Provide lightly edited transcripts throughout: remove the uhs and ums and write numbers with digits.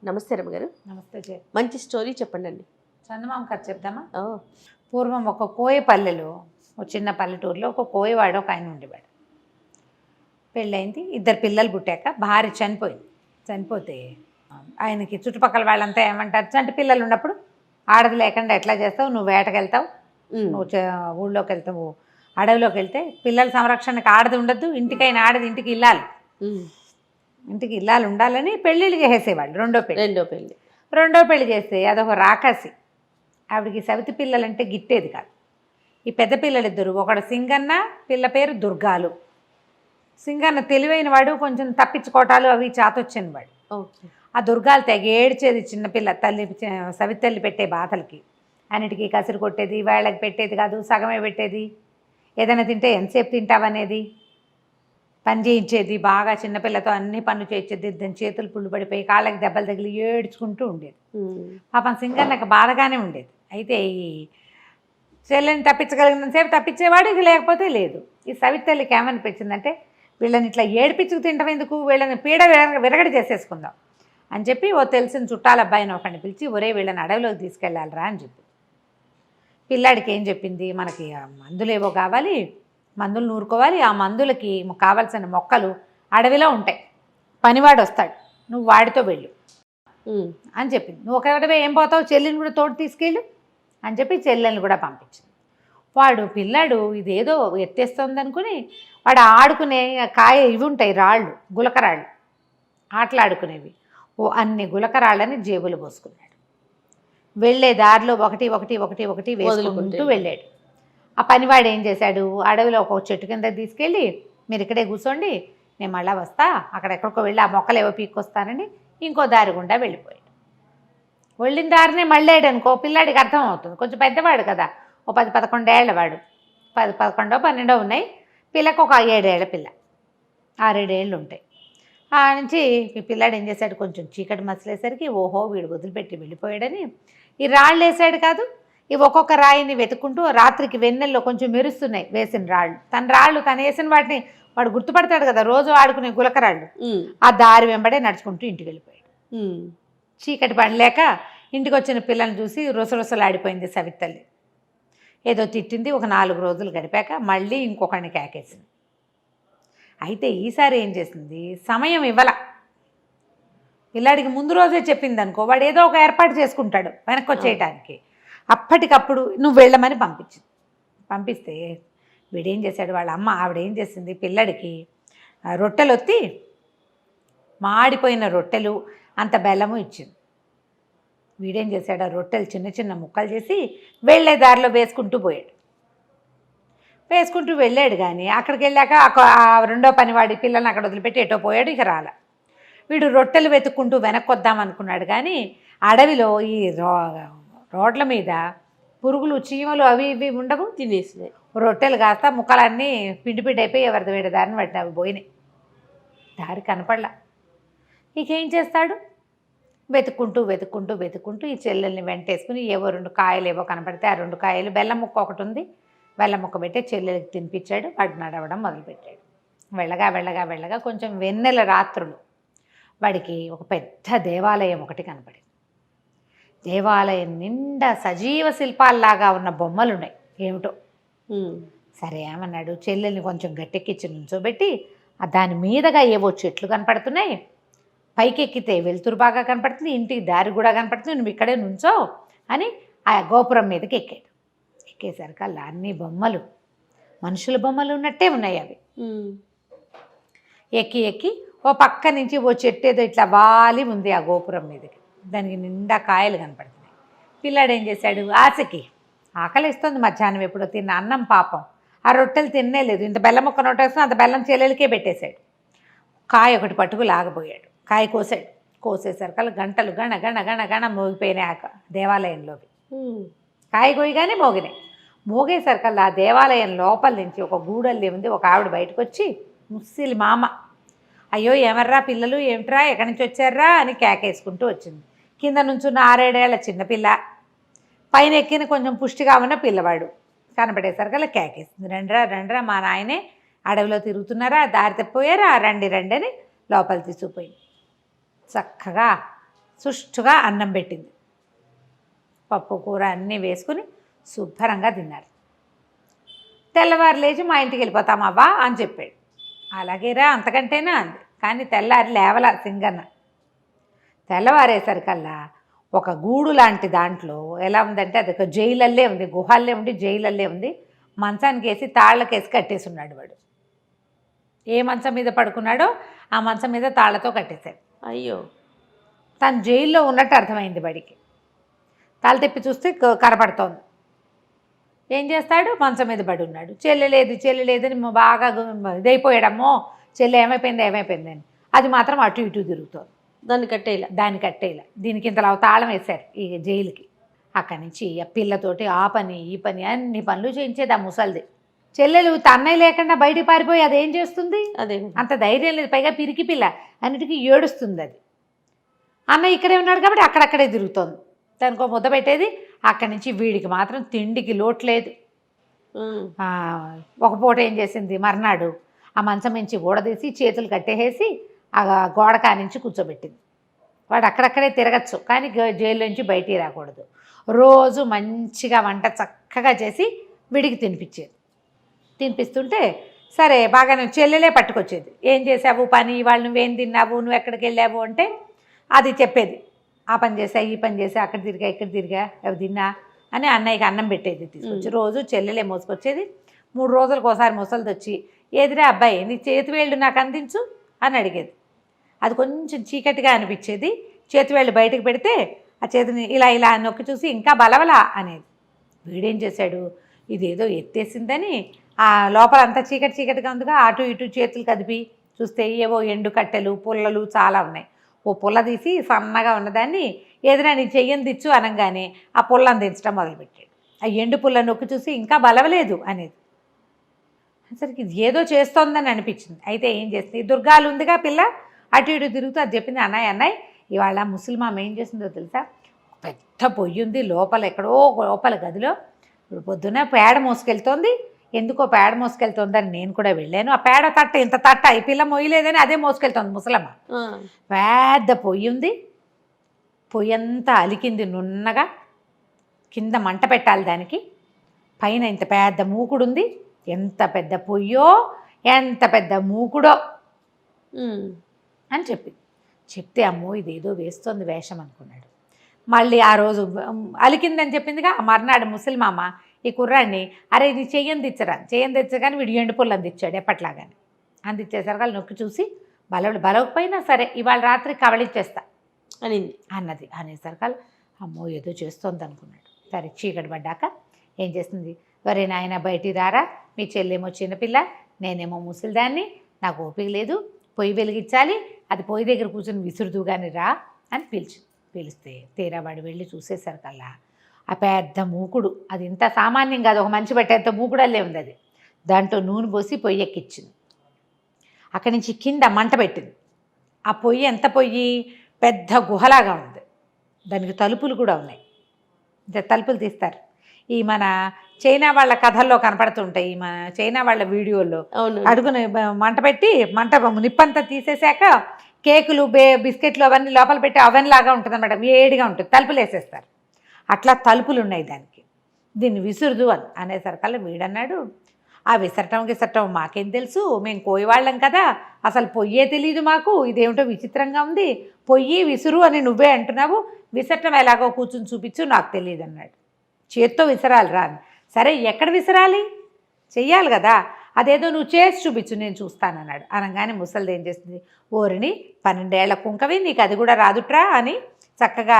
నమస్తే రమ్మగారు. నమస్తే జయ. మంచి స్టోరీ చెప్పండి. చందమామ కథ చెప్దామా? ఓ. పూర్వం ఒక కోయ పల్లెలో, ఒక చిన్న పల్లెటూరులో ఒక కోయవాడు ఒక ఆయన ఉండేవాడు. పెళ్ళయింది, 2 పిల్లలు పుట్టాక భార్య చనిపోతే ఆయనకి చుట్టుపక్కల వాళ్ళంతా ఏమంటారు, చంటి పిల్లలు ఉన్నప్పుడు ఆడది లేకుండా ఎట్లా చేస్తావు, నువ్వు వేటకెళ్తావు, నువ్వు ఊళ్ళోకి వెళ్తావు, అడవిలోకి వెళ్తే పిల్లల సంరక్షణకు ఆడది ఉండద్దు, ఇంటికైనా ఆడది ఇంటికి ఇల్లాలు ఉండాలని పెళ్ళిళ్ళు చేసేవాళ్ళు. రెండో పెళ్లి చేస్తే అదొక రాకాసి. ఆవిడికి సవితి పిల్లలంటే గిట్టేది కాదు. ఈ పెద్ద పిల్లలిద్దరు, ఒకడు సింగన్న, పిల్ల పేరు దుర్గాలు. సింగన్న తెలివైన వాడు, కొంచెం తప్పించుకోవటాలు అవి చాతొచ్చిన వాడు. ఆ దుర్గాలు తెగ ఏడ్చేది చిన్నపిల్ల తల్లి, సవితి తల్లి పెట్టే బాధలకి. అన్నిటికీ కసిరి కొట్టేది, వేళ్ళకి పెట్టేది కాదు, సగమే పెట్టేది. ఏదైనా తింటే ఎంతసేపు తింటావనేది, పని చేయించేది, బాగా చిన్నపిల్లతో అన్ని పనులు చేయించేది. దాని చేతులు పుళ్ళు పడిపోయి కాళ్ళకి దెబ్బలు తగిలి ఏడ్చుకుంటూ ఉండేది. పాపం సింగన్నకు బాధగానే ఉండేది. అయితే ఈ చెల్లెని తప్పించగలిగినంతసేపు తప్పించేవాడు, ఇది లేకపోతే లేదు. ఈ సవితి తల్లికి ఏమనిపించిందంటే, వీళ్ళని ఇట్లా ఏడిపించుకు తింటాం ఎందుకు, వీళ్ళని పీడ విరగడి చేసేసుకుందాం అని చెప్పి ఓ తెలిసిన చుట్టాల అబ్బాయిని ఒకరిని పిలిచి, ఒరే వీళ్ళని అడవిలోకి తీసుకెళ్ళాలిరా అని చెప్పి. పిల్లాడికి ఏం చెప్పింది, మనకి మందులు ఏవో కావాలి, మందులు నూరుకోవాలి, ఆ మందులకి కావాల్సిన మొక్కలు అడవిలో ఉంటాయి, పనివాడు వస్తాడు, నువ్వు వాడితో వెళ్ళు అని చెప్పింది. నువ్వు ఒకటే ఏం పోతావు, చెల్లిని కూడా తోడు తీసుకెళ్ళు అని చెప్పి చెల్లెల్ని కూడా పంపించింది. పిల్లాడు ఇదేదో ఎత్తేస్తుంది అనుకుని వాడు ఆడుకునే కాయ ఇవి ఉంటాయి, రాళ్ళు, గులకరాళ్ళు, ఆటలాడుకునేవి, అన్ని గులకరాళ్ళని జేబులు పోసుకున్నాడు. వెళ్ళే దారిలో ఒకటి వేసుకుంటూ వెళ్ళాడు. ఆ పనివాడు ఏం చేశాడు, అడవిలో ఒక చెట్టు కింద తీసుకెళ్ళి, మీరు ఇక్కడే కూర్చోండి, నేను మళ్ళీ వస్తా, అక్కడెక్కడికో వెళ్ళి ఆ మొక్కలు ఏవో పీక్కొస్తానని ఇంకో దారి గుండా వెళ్ళిపోయాడు. వెళ్ళిన దారినే మళ్ళాడు అనుకో, పిల్లాడికి అర్థం అవుతుంది, కొంచెం పెద్దవాడు కదా, ఓ 10-11 ఏళ్ల వాడు, 11-12 ఉన్నాయి. పిల్లకు ఒక 7 ఏళ్ల పిల్ల, 6-7 ఏళ్ళు ఉంటాయి. ఆ నుంచి ఈ పిల్లాడు ఏం చేశాడు, కొంచెం చీకటి మసలేసరికి ఓహో వీడు వదిలిపెట్టి వెళ్ళిపోయాడని ఈ రాళ్ళు వేసాడు కాదు, ఇవి ఒక్కొక్క రాయిని వెతుక్కుంటూ, రాత్రికి వెన్నెల్లో కొంచెం మెరుస్తున్నాయి వేసిన రాళ్ళు, తను వేసిన వాటిని వాడు గుర్తుపడతాడు కదా, రోజు ఆడుకునే గులకరాళ్ళు, ఆ దారి వెంబడే నడుచుకుంటూ ఇంటికి వెళ్ళిపోయాడు. చీకటి పడలేక ఇంటికి వచ్చిన పిల్లల్ని చూసి రుసరుసలాడిపోయింది సవితి తల్లి. ఏదో తిట్టింది. ఒక 4 రోజులు గడిపాక మళ్ళీ ఇంకొకరిని కేకేసింది. అయితే ఈసారి ఏం చేసింది, సమయం ఇవ్వాల. పిల్లాడికి ముందు రోజే చెప్పింది అనుకో, వాడు ఏదో ఒక ఏర్పాటు చేసుకుంటాడు వెనక్కి వచ్చేయటానికి. అప్పటికప్పుడు నువ్వు వెళ్ళమని పంపిస్తే వీడేం చేశాడు, వాళ్ళ అమ్మ ఆవిడేం చేసింది, పిల్లడికి రొట్టెలు ఒత్తి, మాడిపోయిన రొట్టెలు అంత బెల్లము ఇచ్చింది. వీడేం చేశాడు, ఆ రొట్టెలు చిన్న చిన్న ముక్కలు చేసి వెళ్ళే దారిలో వేసుకుంటూ వెళ్ళాడు. కానీ అక్కడికి వెళ్ళాక ఆ రెండో పనివాడి పిల్లల్ని అక్కడ వదిలిపెట్టి ఎటో పోయాడు. ఇక రాల. వీడు రొట్టెలు వెతుక్కుంటూ వెనక్కి వద్దాం అనుకున్నాడు. కానీ అడవిలో ఈ రోడ్ల మీద పురుగులు, చీమలు అవి ఇవి ఉండవు, తినేసినాయి. రొట్టెలు కాస్త ముక్కలన్నీ పిండి అయిపోయి ఎవరిది వేడి దారిని పట్టిన అవి పోయినాయి. దారి కనపడలా. ఇకేం చేస్తాడు, వెతుక్కుంటూ ఈ చెల్లెల్ని వెంటేసుకుని ఏవో 2 కాయలు ఏవో కనపడితే ఆ 2 కాయలు, బెల్లం ముక్క ఒకటి ఉంది, బెల్లం ముక్క పెట్టి చెల్లెలకి తినిపించాడు. వాడు నడవడం మొదలుపెట్టాడు. వెళ్ళగా కొంచెం వెన్నెల రాత్రులు వాడికి ఒక పెద్ద దేవాలయం ఒకటి కనపడింది. దేవాలయం నిండా సజీవ శిల్పాల్లాగా ఉన్న బొమ్మలు ఉన్నాయి. ఏమిటో సరే ఏమన్నాడు, చెల్లెల్ని కొంచెం గట్టెక్కించి నుంచోబెట్టి దాని మీదగా ఏవో చెట్లు కనపడుతున్నాయి, పైకి ఎక్కితే వెలుతురు బాగా కనపడుతుంది, ఇంటికి దారి కూడా కనపడుతుంది, నువ్వు ఇక్కడే నుంచో అని ఆ గోపురం మీదకి ఎక్కాడు. ఎక్కేసరికి అలా అన్ని బొమ్మలు, మనుషుల బొమ్మలు ఉన్నట్టే ఉన్నాయి. అవి ఎక్కి ఓ పక్క నుంచి ఓ చెట్టు ఏదో ఇట్లా వాలి ఉంది ఆ గోపురం మీదకి. దానికి నిండా కాయలు కనపడుతున్నాయి. పిల్లాడు ఏం చేశాడు, ఆకలిస్తుంది, మధ్యాహ్నం ఎప్పుడో తిన్న అన్నం పాపం, ఆ రొట్టెలు తినలేదు, ఇంత బెల్లం ముక్క నోటేసుకుని అంత బెల్లం చెల్లెలకే పెట్టేశాడు. కాయ ఒకటి పట్టుకు లాగబోయాడు. కాయ కోసేసరికి గంటలు గణ మోగిపోయినాయి ఆ దేవాలయంలోకి. కాయ కోయగానే మోగేసరికల్లా ఆ దేవాలయం లోపల నుంచి ఒక గూడల్లి ఉంది. ఒక ఆవిడ బయటకు వచ్చి, ముస్సిలి మామ, అయ్యో ఎవర్రా పిల్లలు, ఏమిట్రా, ఎక్కడి నుంచి వచ్చారా అని కేకేసుకుంటూ వచ్చింది. కింద నుంచున్న 6-7 ఏళ్ల చిన్నపిల్ల, పైన ఎక్కిన కొంచెం పుష్టిగా ఉన్న పిల్లవాడు కనపడేసరికల్లా కేకేసింది, రండ్రా మా నాయనే అడవిలో తిరుగుతున్నారా, దారి తప్పిపోయారా, రండి అని లోపల తీసుకుపోయింది. చక్కగా సుష్టుగా అన్నం పెట్టింది. పప్పు కూర అన్నీ వేసుకుని శుభ్రంగా తిన్నారు. తెల్లవారు లేచి మా ఇంటికి వెళ్ళిపోతామవ్వా అని చెప్పాడు. అలాగేరా అంతకంటేనా అంది. కానీ తెల్లారి లేవలా సింగన్న. తెల్లవారేసరికల్లా ఒక గూడు లాంటి దాంట్లో ఎలా ఉందంటే అది ఒక జైలల్లే ఉంది, గుహల్లే ఉండి జైలల్లే ఉంది. మంచానికి వేసి తాళ్ళకేసి కట్టేసి ఉన్నాడు వాడు. ఏ మంచం మీద పడుకున్నాడో ఆ మంచం మీద తాళ్లతో కట్టేశాడు. అయ్యో, తను జైల్లో ఉన్నట్టు అర్థమైంది వాడికి. తల తిప్పి చూస్తే కనపడుతోంది. ఏం చేస్తాడు? మంచం మీద పడి ఉన్నాడు. చెల్లి లేదని బాగా ఇదైపోయాడమ్మో, చెల్లి ఏమైపోయిందని. అది మాత్రం అటు ఇటు తిరుగుతోంది. దాన్ని కట్టేలా దీనికి ఇంతలా తాళం వేశారు ఈ జైలుకి. అక్కడి నుంచి ఆ పిల్లతోటి ఆ పని ఈ పని అన్ని పనులు చేయించేది ఆ ముసలిది. చెల్లెలు తన్నయ్య లేకుండా బయటికి పారిపోయి అదేం చేస్తుంది? అదే అంత ధైర్యం లేదు. పైగా పిరికి పిల్ల, అన్నిటికీ ఏడుస్తుంది అది. అన్నయ్య ఇక్కడే ఉన్నాడు కాబట్టి అక్కడక్కడే తిరుగుతోంది. దానికో ముద్ద పెట్టేది. అక్కడి నుంచి వీడికి మాత్రం తిండికి లోటు లేదు. ఒక పూట ఏం చేసింది, మర్నాడు ఆ మంచం నుంచి గోడదీసి చేతులు కట్టేసి ఆ గోడ కానించి కూర్చోబెట్టింది. వాడు అక్కడక్కడే తిరగచ్చు కానీ జైలు నుంచి బయటికి రాకూడదు. రోజు మంచిగా వంట చక్కగా చేసి వీడికి తినిపిస్తుంటే సరే బాగానే చెల్లెలే పట్టుకొచ్చేది. ఏం చేసావు పని, ఇవాళ నువ్వేం తిన్నావు, నువ్వు ఎక్కడికి వెళ్ళావు అంటే అది చెప్పేది. ఆ పని చేసా, ఈ పని చేసా, అక్కడ తిరిగా ఇక్కడ తిరిగా, అవి తిన్నా అని అన్నయ్యకి అన్నం పెట్టేది తీసుకొచ్చి. రోజు చెల్లెలే మోసుకొచ్చేది. 3 రోజులకు ఒకసారి ముసలిది వచ్చి, ఏదిరా అబ్బాయి నీ చేతివేళ్ళు నాకు అందించు అని అడిగేది. అది కొంచెం చీకటిగా అనిపించేది. చేతివేళ్ళు బయటకు పెడితే ఆ చేతిని ఇలా నొక్కి చూసి ఇంకా బలవలా అనేది. వీడేం చేశాడు, ఇదేదో ఎత్తేసిందని ఆ లోపల అంతా చీకటిగా ఉందిగా, అటు ఇటు చేతులు కదిపి చూస్తే ఏవో ఎండు కట్టెలు పుల్లలు చాలా ఉన్నాయి. ఓ పుల్ల తీసి సన్నగా ఉన్నదాన్ని ఏదైనా నీ చెయ్యని దిచ్చు అనగానే ఆ పుల్లని దించడం మొదలుపెట్టాడు. ఆ ఎండు పుల్ల నొక్కి చూసి ఇంకా బలవలేదు అనేది. సరికి ఇది ఏదో చేస్తోందని అనిపించింది. అయితే ఏం చేస్తుంది, దుర్గాలు ఉందిగా పిల్ల, అటు ఇటు తిరుగుతూ అది చెప్పింది. అన్నయ్య ఇవాళ ముసలిమామ ఏం చేసిందో తెలుసా, పెద్ద పొయ్యి ఉంది లోపల, ఎక్కడో లోపల గదిలో పొద్దున పేడ మోసుకెళ్తోంది. ఎందుకో పేడ మోసుకెళ్తోందని నేను కూడా వెళ్ళాను. ఆ పేడ తట్ట ఇంత తట్ట ఈ పిల్ల మొయ్యలేదని అదే మోసుకెళ్తోంది ముసలమ్మ. పెద్ద పొయ్యి ఉంది, పొయ్యి అంతా అలికింది నున్నగా, కింద మంట పెట్టాలి దానికి, పైన ఇంత పెద్ద మూకుడు ఉంది. ఎంత పెద్ద పొయ్యో ఎంత పెద్ద మూకుడో అని చెప్తే అమ్మో ఇదేదో వేస్తోంది వేషం అనుకున్నాడు. మళ్ళీ ఆ రోజు అలికిందని చెప్పిందిగా, ఆ మర్నాడు ముసలిమామ ఈ కుర్రాడిని అరే ఇది చెయ్యని తెచ్చగాని వీడు ఎండు పుల్లు అందించాడు ఎప్పట్లాగానే. అందించేసరికి వాళ్ళు నొక్కి చూసి బలవకపోయినా సరే ఇవాళ రాత్రి కవళిచ్చేస్తా అనేసరికి అమ్మో ఏదో చేస్తోంది అనుకున్నాడు. సరే చీకటి పడ్డాక ఏం చేస్తుంది, వరే నాయన బయటికి రారా, మీ చెల్లేమో చిన్నపిల్ల, నేనేమో ముసలిదాన్ని, నాకు ఓపిక లేదు, పొయ్యి వెలిగించాలి, అది పొయ్యి దగ్గర కూర్చొని విసురుదు కానీ రా అని పిలిస్తే తీరా వాడు వెళ్ళి చూసేసరికల్లా ఆ పెద్ద మూకుడు, అది ఇంత సామాన్యం కాదు, ఒక మంచి పెట్టేంత మూకుడల్లే ఉంది. అది దాంట్లో నూనె పోసి పొయ్యి ఎక్కించింది. అక్కడి నుంచి కింద మంట పెట్టింది. ఆ పొయ్యి ఎంత పొయ్యి, పెద్ద గుహలాగా ఉంది. దానికి తలుపులు కూడా ఉన్నాయి. తలుపులు తీస్తారు. ఈ మన చైనా వాళ్ళ కథల్లో కనపడుతుంటాయి, ఈ మన చైనా వాళ్ళ వీడియోల్లో అడుగున మంట పెట్టి నిప్పంతా తీసేసాక కేకులు బిస్కెట్లు అవన్నీ లోపల పెట్టి అవెన్ లాగా ఉంటుంది అన్నమాట, వేడిగా ఉంటుంది, తలుపులు వేసేస్తారు. అట్లా తలుపులు ఉన్నాయి దానికి. దీన్ని విసురుదు అనేసరికల్లా వీడన్నాడు, ఆ విసరటం మాకేం తెలుసు, మేము కోయవాళ్ళం కదా, అసలు పొయ్యే తెలియదు మాకు, ఇదేమిటో విచిత్రంగా ఉంది, పొయ్యి విసురు అని నువ్వే అంటున్నావు, విసరటం ఎలాగో కూర్చుని చూపించు నాకు తెలియదు అన్నాడు. చేత్తో విసరాలి రా. సరే ఎక్కడ విసరాలి, చెయ్యాలి కదా, అదేదో నువ్వు చేసి చూపించు నేను చూస్తానన్నాడు. అనగానే ముసలిది ఏం చేస్తుంది, ఓరిని 12 ఏళ్ల కుంకవి నీకు అది కూడా రాదుట్రా అని చక్కగా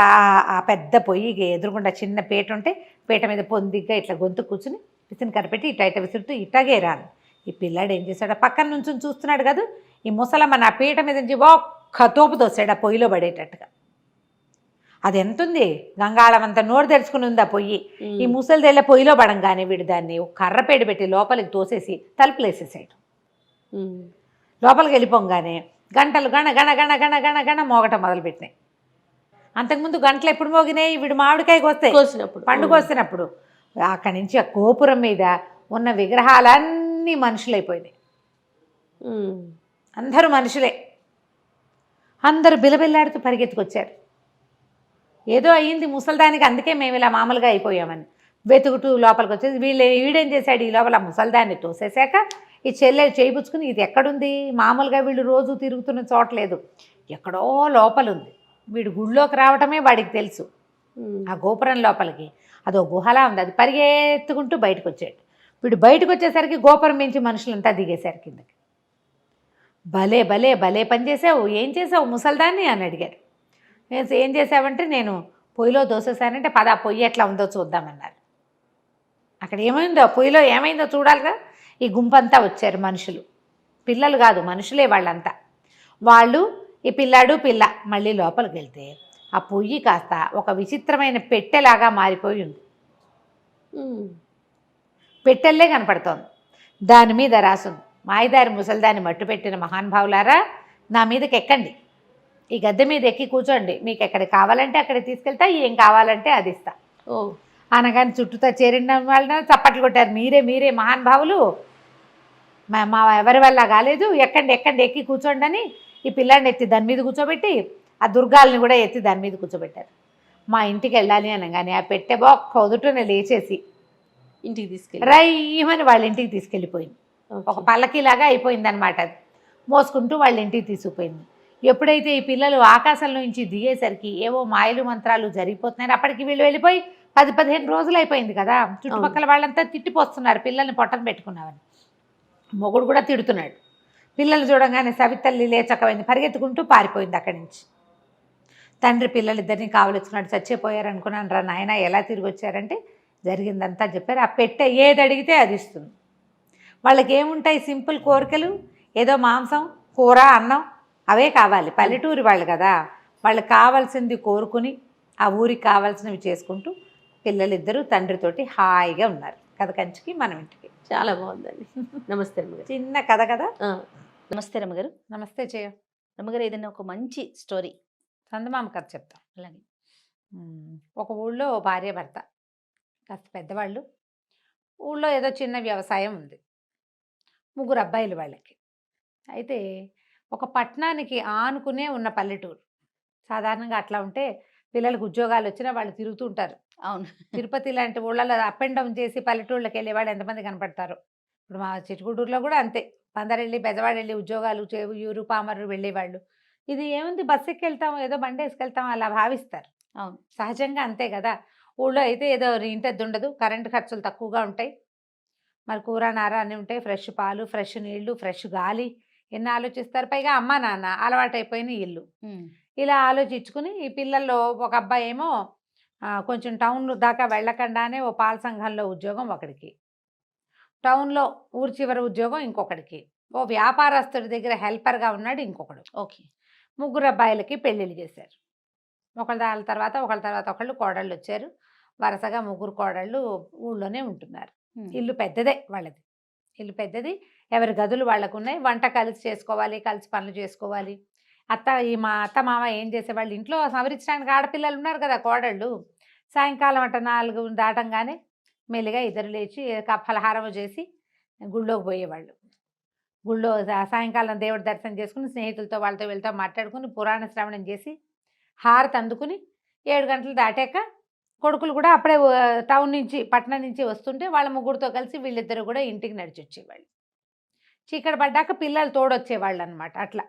ఆ పెద్ద పొయ్యి ఎదురుగుండా చిన్న పీట ఉంటే పీట మీద పొందిగ్గా ఇట్లా గొంతు కూర్చుని విసిని కనిపెట్టి ఇట్ట విసురుతూ ఇట్టాగే రాను. ఈ పిల్లాడు ఏం చేశాడు, పక్కన నుంచి చూస్తున్నాడు కదా, ఈ ముసలమ్మ నా పీట మీద నుంచి ఒక్క తోపు తోసాడు ఆ పొయ్యిలో పడేటట్టుగా. అది ఎంతుంది, గంగాళం అంతా నోరు తెరుచుకుని ఉంది ఆ పొయ్యి. ఈ ముసలిదెళ్ళ పొయ్యిలో పడంగానే వీడు దాన్ని ఒక కర్రపేడు పెట్టి లోపలికి తోసేసి తలుపులు వేసేసాడు. లోపలికి వెళ్ళిపోగానే గంటలు గణ గణ గణ గణ గణ గణ మోగటం మొదలుపెట్టినాయి. అంతకుముందు గంటలు ఎప్పుడు మోగినాయి, వీడు మామిడికాయ పండుగ వస్తున్నప్పుడు. అక్కడి నుంచి ఆ గోపురం మీద ఉన్న విగ్రహాలన్నీ మనుషులైపోయినాయి. అందరూ మనుషులే. అందరూ బిలబిల్లాడుతూ పరిగెత్తుకొచ్చారు. ఏదో అయ్యింది ముసలిదానికి, అందుకే మేము ఇలా మామూలుగా అయిపోయామని వెతుకుతూ లోపలికి వచ్చేసి వీడేం చేశాడు, ఈ లోపల ముసలిదాన్ని తోసేశాక ఈ చెల్లెలు చేయిపుచ్చుకుని ఇది ఎక్కడుంది, మామూలుగా వీళ్ళు రోజు తిరుగుతున్న చోట్లేదు, ఎక్కడో లోపల ఉంది. వీడు గుళ్ళోకి రావటమే వాడికి తెలుసు. ఆ గోపురం లోపలికి అదో గుహలా ఉంది, అది పరిగెత్తుకుంటూ బయటకు వచ్చాడు. వీడు బయటకు వచ్చేసరికి గోపురం మించి మనుషులంతా దిగేశారు కిందకి. భలే భలే భలే పని చేసావు, ఏం చేసావు ముసల్దాన్ని అని అడిగారు. ఏం చేసావంటే నేను పొయ్యిలో దోసేసానంటే పద పొయ్యి ఎట్లా ఉందో చూద్దామన్నారు. అక్కడ ఏమైందో పొయ్యిలో ఏమైందో చూడాలిగా. ఈ గుంపంతా వచ్చారు మనుషులు, పిల్లలు కాదు మనుషులే వాళ్ళంతా. వాళ్ళు ఈ పిల్లాడు పిల్ల మళ్ళీ లోపలికి వెళ్తే ఆ పొయ్యి కాస్త ఒక విచిత్రమైన పెట్టెలాగా మారిపోయి ఉంది. పెట్టెల్లే కనపడుతోంది. దాని మీద రాసుంది, మాయదారి ముసలిదాన్ని మట్టు పెట్టిన మహానుభావులారా నా మీదకి ఎక్కండి, ఈ గద్దె మీద ఎక్కి కూర్చోండి, మీకు ఎక్కడికి కావాలంటే అక్కడికి తీసుకెళ్తా, ఏం కావాలంటే అది ఇస్తా. అనగానే చుట్టూతా చేరిన వాళ్ళని చప్పట్లు కొట్టారు. మీరే మహానుభావులు, మా ఎవరి వల్ల కాలేదు, ఎక్కండి ఎక్కి కూర్చోండి అని ఈ పిల్లాడిని ఎత్తి దాని మీద కూర్చోబెట్టి ఆ దుర్గాల్ని కూడా ఎత్తి దాని మీద కూర్చోబెట్టారు. మా ఇంటికి వెళ్ళాలి అనగానే ఆ పెట్టె బొక్క వదుటనే లేచేసి ఇంటికి తీసుకెళ్ళి రైమని వాళ్ళ ఇంటికి తీసుకెళ్ళిపోయింది. ఒక పల్లకిలాగా అయిపోయింది అనమాట. అది మోసుకుంటూ వాళ్ళ ఇంటికి తీసుకుపోయింది. ఎప్పుడైతే ఈ పిల్లలు ఆకాశంలో నుంచి దిగేసరికి ఏవో మాయలు మంత్రాలు జరిగిపోతున్నాయి. అప్పటికి వీళ్ళు వెళ్ళిపోయి 10-15 రోజులు అయిపోయింది కదా. చుట్టుపక్కల వాళ్ళంతా తిట్టిపోస్తున్నారు పిల్లల్ని పొట్టన పెట్టుకున్నామని. మొగుడు కూడా తిడుతున్నాడు. పిల్లలు చూడగానే సవితల్లి లేచకపోయింది, పరిగెత్తుకుంటూ పారిపోయింది అక్కడి నుంచి. తండ్రి పిల్లలిద్దరిని కావలించుకున్నాడు. చచ్చిపోయారు అనుకున్నాను రా నాయన, ఎలా తిరిగి వచ్చారంటే జరిగిందంతా చెప్పారు. ఆ పెట్టె ఏది అడిగితే అది ఇస్తుంది. వాళ్ళకి ఏముంటాయి సింపుల్ కోరికలు, ఏదో మాంసం కూర అన్నం అవే కావాలి. పల్లెటూరి వాళ్ళు కదా, వాళ్ళకి కావాల్సింది కోరుకుని ఆ ఊరికి కావాల్సినవి చేసుకుంటూ పిల్లలిద్దరూ తండ్రితోటి హాయిగా ఉన్నారు. కథ కంచికి మనం ఇంటికి. చాలా బాగుందండి. నమస్తే రమ్మగారు. చిన్న కథ కదా. నమస్తే రమ్మగారు. నమస్తే చేయ రమ్మగారు, ఏదైనా ఒక మంచి స్టోరీ చందమామ కథ చెప్తాం. అలాగే. ఒక ఊళ్ళో భార్య భర్త కాస్త పెద్దవాళ్ళు. ఊళ్ళో ఏదో చిన్న వ్యవసాయం ఉంది. 3 అబ్బాయిలు వాళ్ళకి. అయితే ఒక పట్టణానికి ఆనుకునే ఉన్న పల్లెటూరు. సాధారణంగా అట్లా ఉంటే పిల్లలకు ఉద్యోగాలు వచ్చినా వాళ్ళు తిరుగుతూ ఉంటారు. అవును. తిరుపతి లాంటి ఊళ్ళలో అప్ అండ్ డౌన్ చేసి పల్లెటూళ్ళకి వెళ్ళే వాళ్ళు ఎంతమంది కనపడతారు. ఇప్పుడు మా చిట్టుగూడూరులో కూడా అంతే, పందరెళ్ళి బెజవాడెళ్ళి ఉద్యోగాలు యూరు పామరు వెళ్ళేవాళ్ళు. ఇది ఏముంది బస్సు ఎక్కి వెళ్తాం, ఏదో బండి వేసుకెళ్తాం అలా భావిస్తారు. అవును, సహజంగా అంతే కదా. ఊళ్ళో అయితే ఏదో ఇంటద్దు ఉండదు, కరెంటు ఖర్చులు తక్కువగా ఉంటాయి, మరి కూర నార అన్నీ ఉంటాయి, ఫ్రెష్ పాలు, ఫ్రెష్ నీళ్లు, ఫ్రెష్ గాలి, ఎన్ని ఆలోచిస్తారు. పైగా అమ్మ నాన్న అలవాటైపోయిన ఇల్లు. ఇలా ఆలోచించుకుని ఈ పిల్లల్లో ఒక అబ్బాయి ఏమో కొంచెం టౌన్ దాకా వెళ్ళకుండానే ఓ పాల సంఘంలో ఉద్యోగం ఒకడికి, టౌన్లో ఊరి చివరి ఉద్యోగం ఇంకొకడికి, ఓ వ్యాపారస్తుడి దగ్గర హెల్పర్గా ఉన్నాడు ఇంకొకడు. ఓకే. 3 అబ్బాయిలకి పెళ్ళిళ్ళు చేశారు. ఒకళ్ళ తర్వాత ఒకళ్ళు కోడళ్ళు వచ్చారు. వరుసగా 3 కోడళ్ళు ఊళ్ళోనే ఉంటున్నారు. ఇల్లు పెద్దదే వాళ్ళది. ఇల్లు పెద్దది, ఎవరి గదులు వాళ్ళకు ఉన్నాయి. వంట కలిసి చేసుకోవాలి, కలిసి పనులు చేసుకోవాలి. మా అత్త మామ ఏం చేసేవాళ్ళు, ఇంట్లో సవరించడానికి ఆడపిల్లలు ఉన్నారు కదా కోడళ్ళు. సాయంకాలం 4 దాటంగానే మెల్లిగా ఇద్దరు లేచి ఫలహారం చేసి గుళ్ళోకి పోయేవాళ్ళు. గుళ్ళో సాయంకాలం దేవుడి దర్శనం చేసుకుని స్నేహితులతో వాళ్ళతో వెళ్తూ మాట్లాడుకుని పురాణ శ్రవణం చేసి హారతి అందుకుని 7 గంటలు దాటాక కొడుకులు కూడా అప్పుడే టౌన్ నుంచి పట్టణం నుంచి వస్తుంటే వాళ్ళ ముగ్గురితో కలిసి వీళ్ళిద్దరు కూడా ఇంటికి నడిచి వచ్చేవాళ్ళు. చీకటి పడ్డాక పిల్లలు తోడొచ్చేవాళ్ళు అనమాట. అట్లా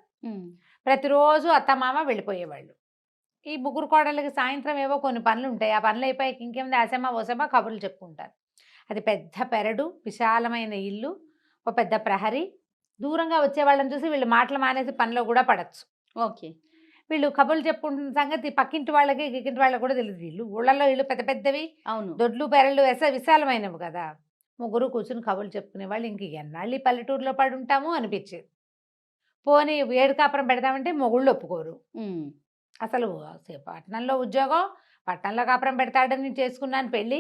ప్రతిరోజు అత్తమామ వెళ్ళిపోయేవాళ్ళు. ఈ 3 కోడళ్ళకి సాయంత్రం ఏవో కొన్ని పనులు ఉంటాయి. ఆ పనులు అయిపోయాక ఇంకేముంది ఆసమా ఓసమా కబుర్లు చెప్పుకుంటారు. అది పెద్ద పెరడు, విశాలమైన ఇల్లు, ఒక పెద్ద ప్రహరీ. దూరంగా వచ్చేవాళ్ళని చూసి వీళ్ళు మాటలు మానేసి పనిలో కూడా పడచ్చు. ఓకే. వీళ్ళు కబుర్లు చెప్పుకుంటున్న సంగతి పక్కింటి వాళ్ళకి గిక్కింటి వాళ్ళకి కూడా తెలియదు. ఇల్లు ఊళ్ళల్లో ఇల్లు పెద్ద పెద్దవి, అవును, దొడ్లు పెరళ్ళు విశాలమైనవి కదా. 3 కూర్చుని కబుర్లు చెప్పుకునే వాళ్ళు. ఇంక ఎన్నాళ్ళు పల్లెటూరులో పడి ఉంటాము అనిపించేది. పోనీ 7 కాపురం పెడతామంటే మొగుళ్ళు ఒప్పుకోరు. అసలు పట్టణంలో ఉద్యోగం, పట్టణంలో కాపురం పెడతాడని చేసుకున్నాను పెళ్ళి.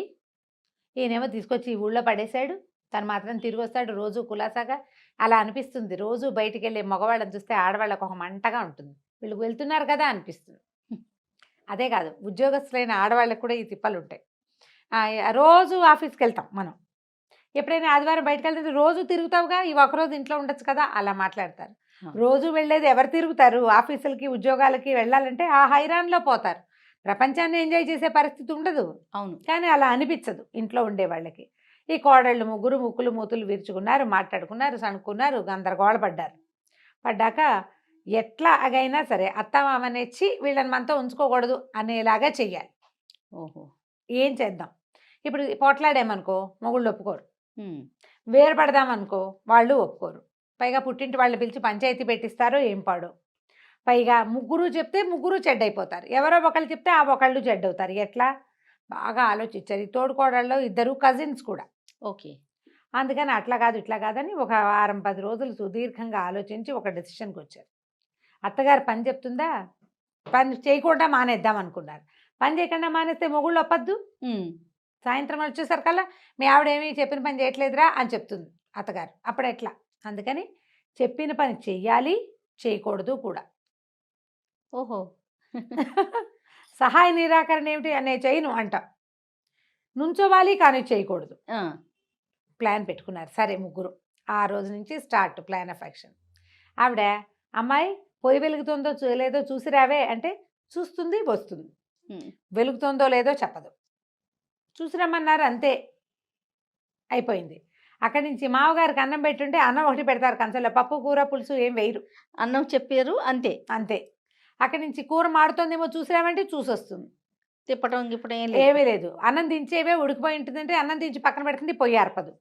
ఈయనేమో తీసుకొచ్చి ఈ ఊళ్ళో పడేశాడు, తను మాత్రం తిరిగి వస్తాడు రోజు కులాసాగా. అలా అనిపిస్తుంది. రోజు బయటికి వెళ్ళే మగవాళ్ళని చూస్తే ఆడవాళ్ళకు ఒక మంటగా ఉంటుంది. వీళ్ళు వెళ్తున్నారు కదా అనిపిస్తుంది. అదే కాదు, ఉద్యోగస్తులైన ఆడవాళ్ళకి కూడా ఈ తిప్పలు ఉంటాయి. రోజు ఆఫీస్కి వెళ్తాం మనం, ఎప్పుడైనా ఆదివారం బయటకు వెళ్తే రోజు తిరుగుతావుగా, ఈ ఒకరోజు ఇంట్లో ఉండొచ్చు కదా అలా మాట్లాడతారు. రోజు వెళ్ళేది ఎవరు తిరుగుతారు? ఆఫీసులకి ఉద్యోగాలకి వెళ్ళాలంటే ఆ హైరాన్లో పోతారు. ప్రపంచాన్ని ఎంజాయ్ చేసే పరిస్థితి ఉండదు. అవును. కానీ అలా అనిపించదు ఇంట్లో ఉండే వాళ్ళకి. ఈ కోడళ్ళు ముగ్గురు ముక్కులు మూతులు విరుచుకున్నారు, మాట్లాడుకున్నారు, సణుక్కున్నారు, గందరగోళ పడ్డారు. పడ్డాక ఎట్లా అగైనా సరే అత్తమామనేచ్చి వీళ్ళని మనతో ఉంచుకోకూడదు అనేలాగా చెయ్యాలి. ఓహో. ఏం చేద్దాం? ఇప్పుడు పోట్లాడామనుకో మొగుళ్ళు ఒప్పుకోరు, ఉమ్. వేరుపడదామనుకో వాళ్ళు ఒప్పుకోరు. పైగా పుట్టింటి వాళ్ళు పిలిచి పంచాయతీ పెట్టిస్తారో ఏం పాడో. పైగా ముగ్గురు చెప్తే ముగ్గురు చెడ్డైపోతారు, ఎవరో ఒకళ్ళు చెప్తే ఆ ఒకళ్ళు చెడ్డవుతారు. ఎట్లా? బాగా ఆలోచించారు. ఈ తోడుకోడల్లో ఇద్దరు కజిన్స్ కూడా. ఓకే. అందుకని అట్లా కాదు ఇట్లా కాదని ఒక వారం 10 రోజులు సుదీర్ఘంగా ఆలోచించి ఒక డెసిషన్కి వచ్చారు. అత్తగారు పని చెప్తుందా, పని చేయకుండా మానేద్దాం అనుకున్నారు. పని చేయకుండా మానేస్తే మొగుళ్ళు ఒప్పద్దు. ఉమ్. సాయంత్రం వచ్చేసరికల్లా మీ ఆవిడేమీ చెప్పిన పని చేయట్లేదురా అని చెప్తుంది అత్తగారు. అప్పుడు ఎట్లా? అందుకని చెప్పిన పని చెయ్యాలి, చేయకూడదు కూడా. ఓహో. సహాయ నిరాకరణ ఏమిటి? అనే చేయను అంట. నుంచోవాలి కానీ చేయకూడదు. ఆ. ప్లాన్ పెట్టుకున్నారు. సరే ముగ్గురు ఆ రోజు నుంచి స్టార్ట్ ప్లాన్ ఆఫ్ యాక్షన్. ఆవిడ అమ్మాయి పొయ్యి వెలుగుతుందో లేదో చూసి రావే అంటే చూస్తుంది, వస్తుంది. ఉమ్. వెలుగుతుందో లేదో చెప్పదు. చూసి రమ్మన్నారు, అంతే అయిపోయింది. అక్కడి నుంచి మామగారికి అన్నం పెట్టుంటే అన్నం ఒకటి పెడతారు కంచంలో, పప్పు కూర పులుసు ఏం వేయరు, అన్నం చెప్పారు అంతే. అంతే. అక్కడి నుంచి కూర మాడుతుందేమో చూసిరామంటే చూసొస్తుంది. తిప్పటం గిప్పటం ఏం లేదు. ఏమీ లేదు. అన్నం దించేవే ఉడికిపోయి ఉంటుందంటే అన్నం దించి పక్కన పెడుతుంది, పొయ్యి ఆర్పదు.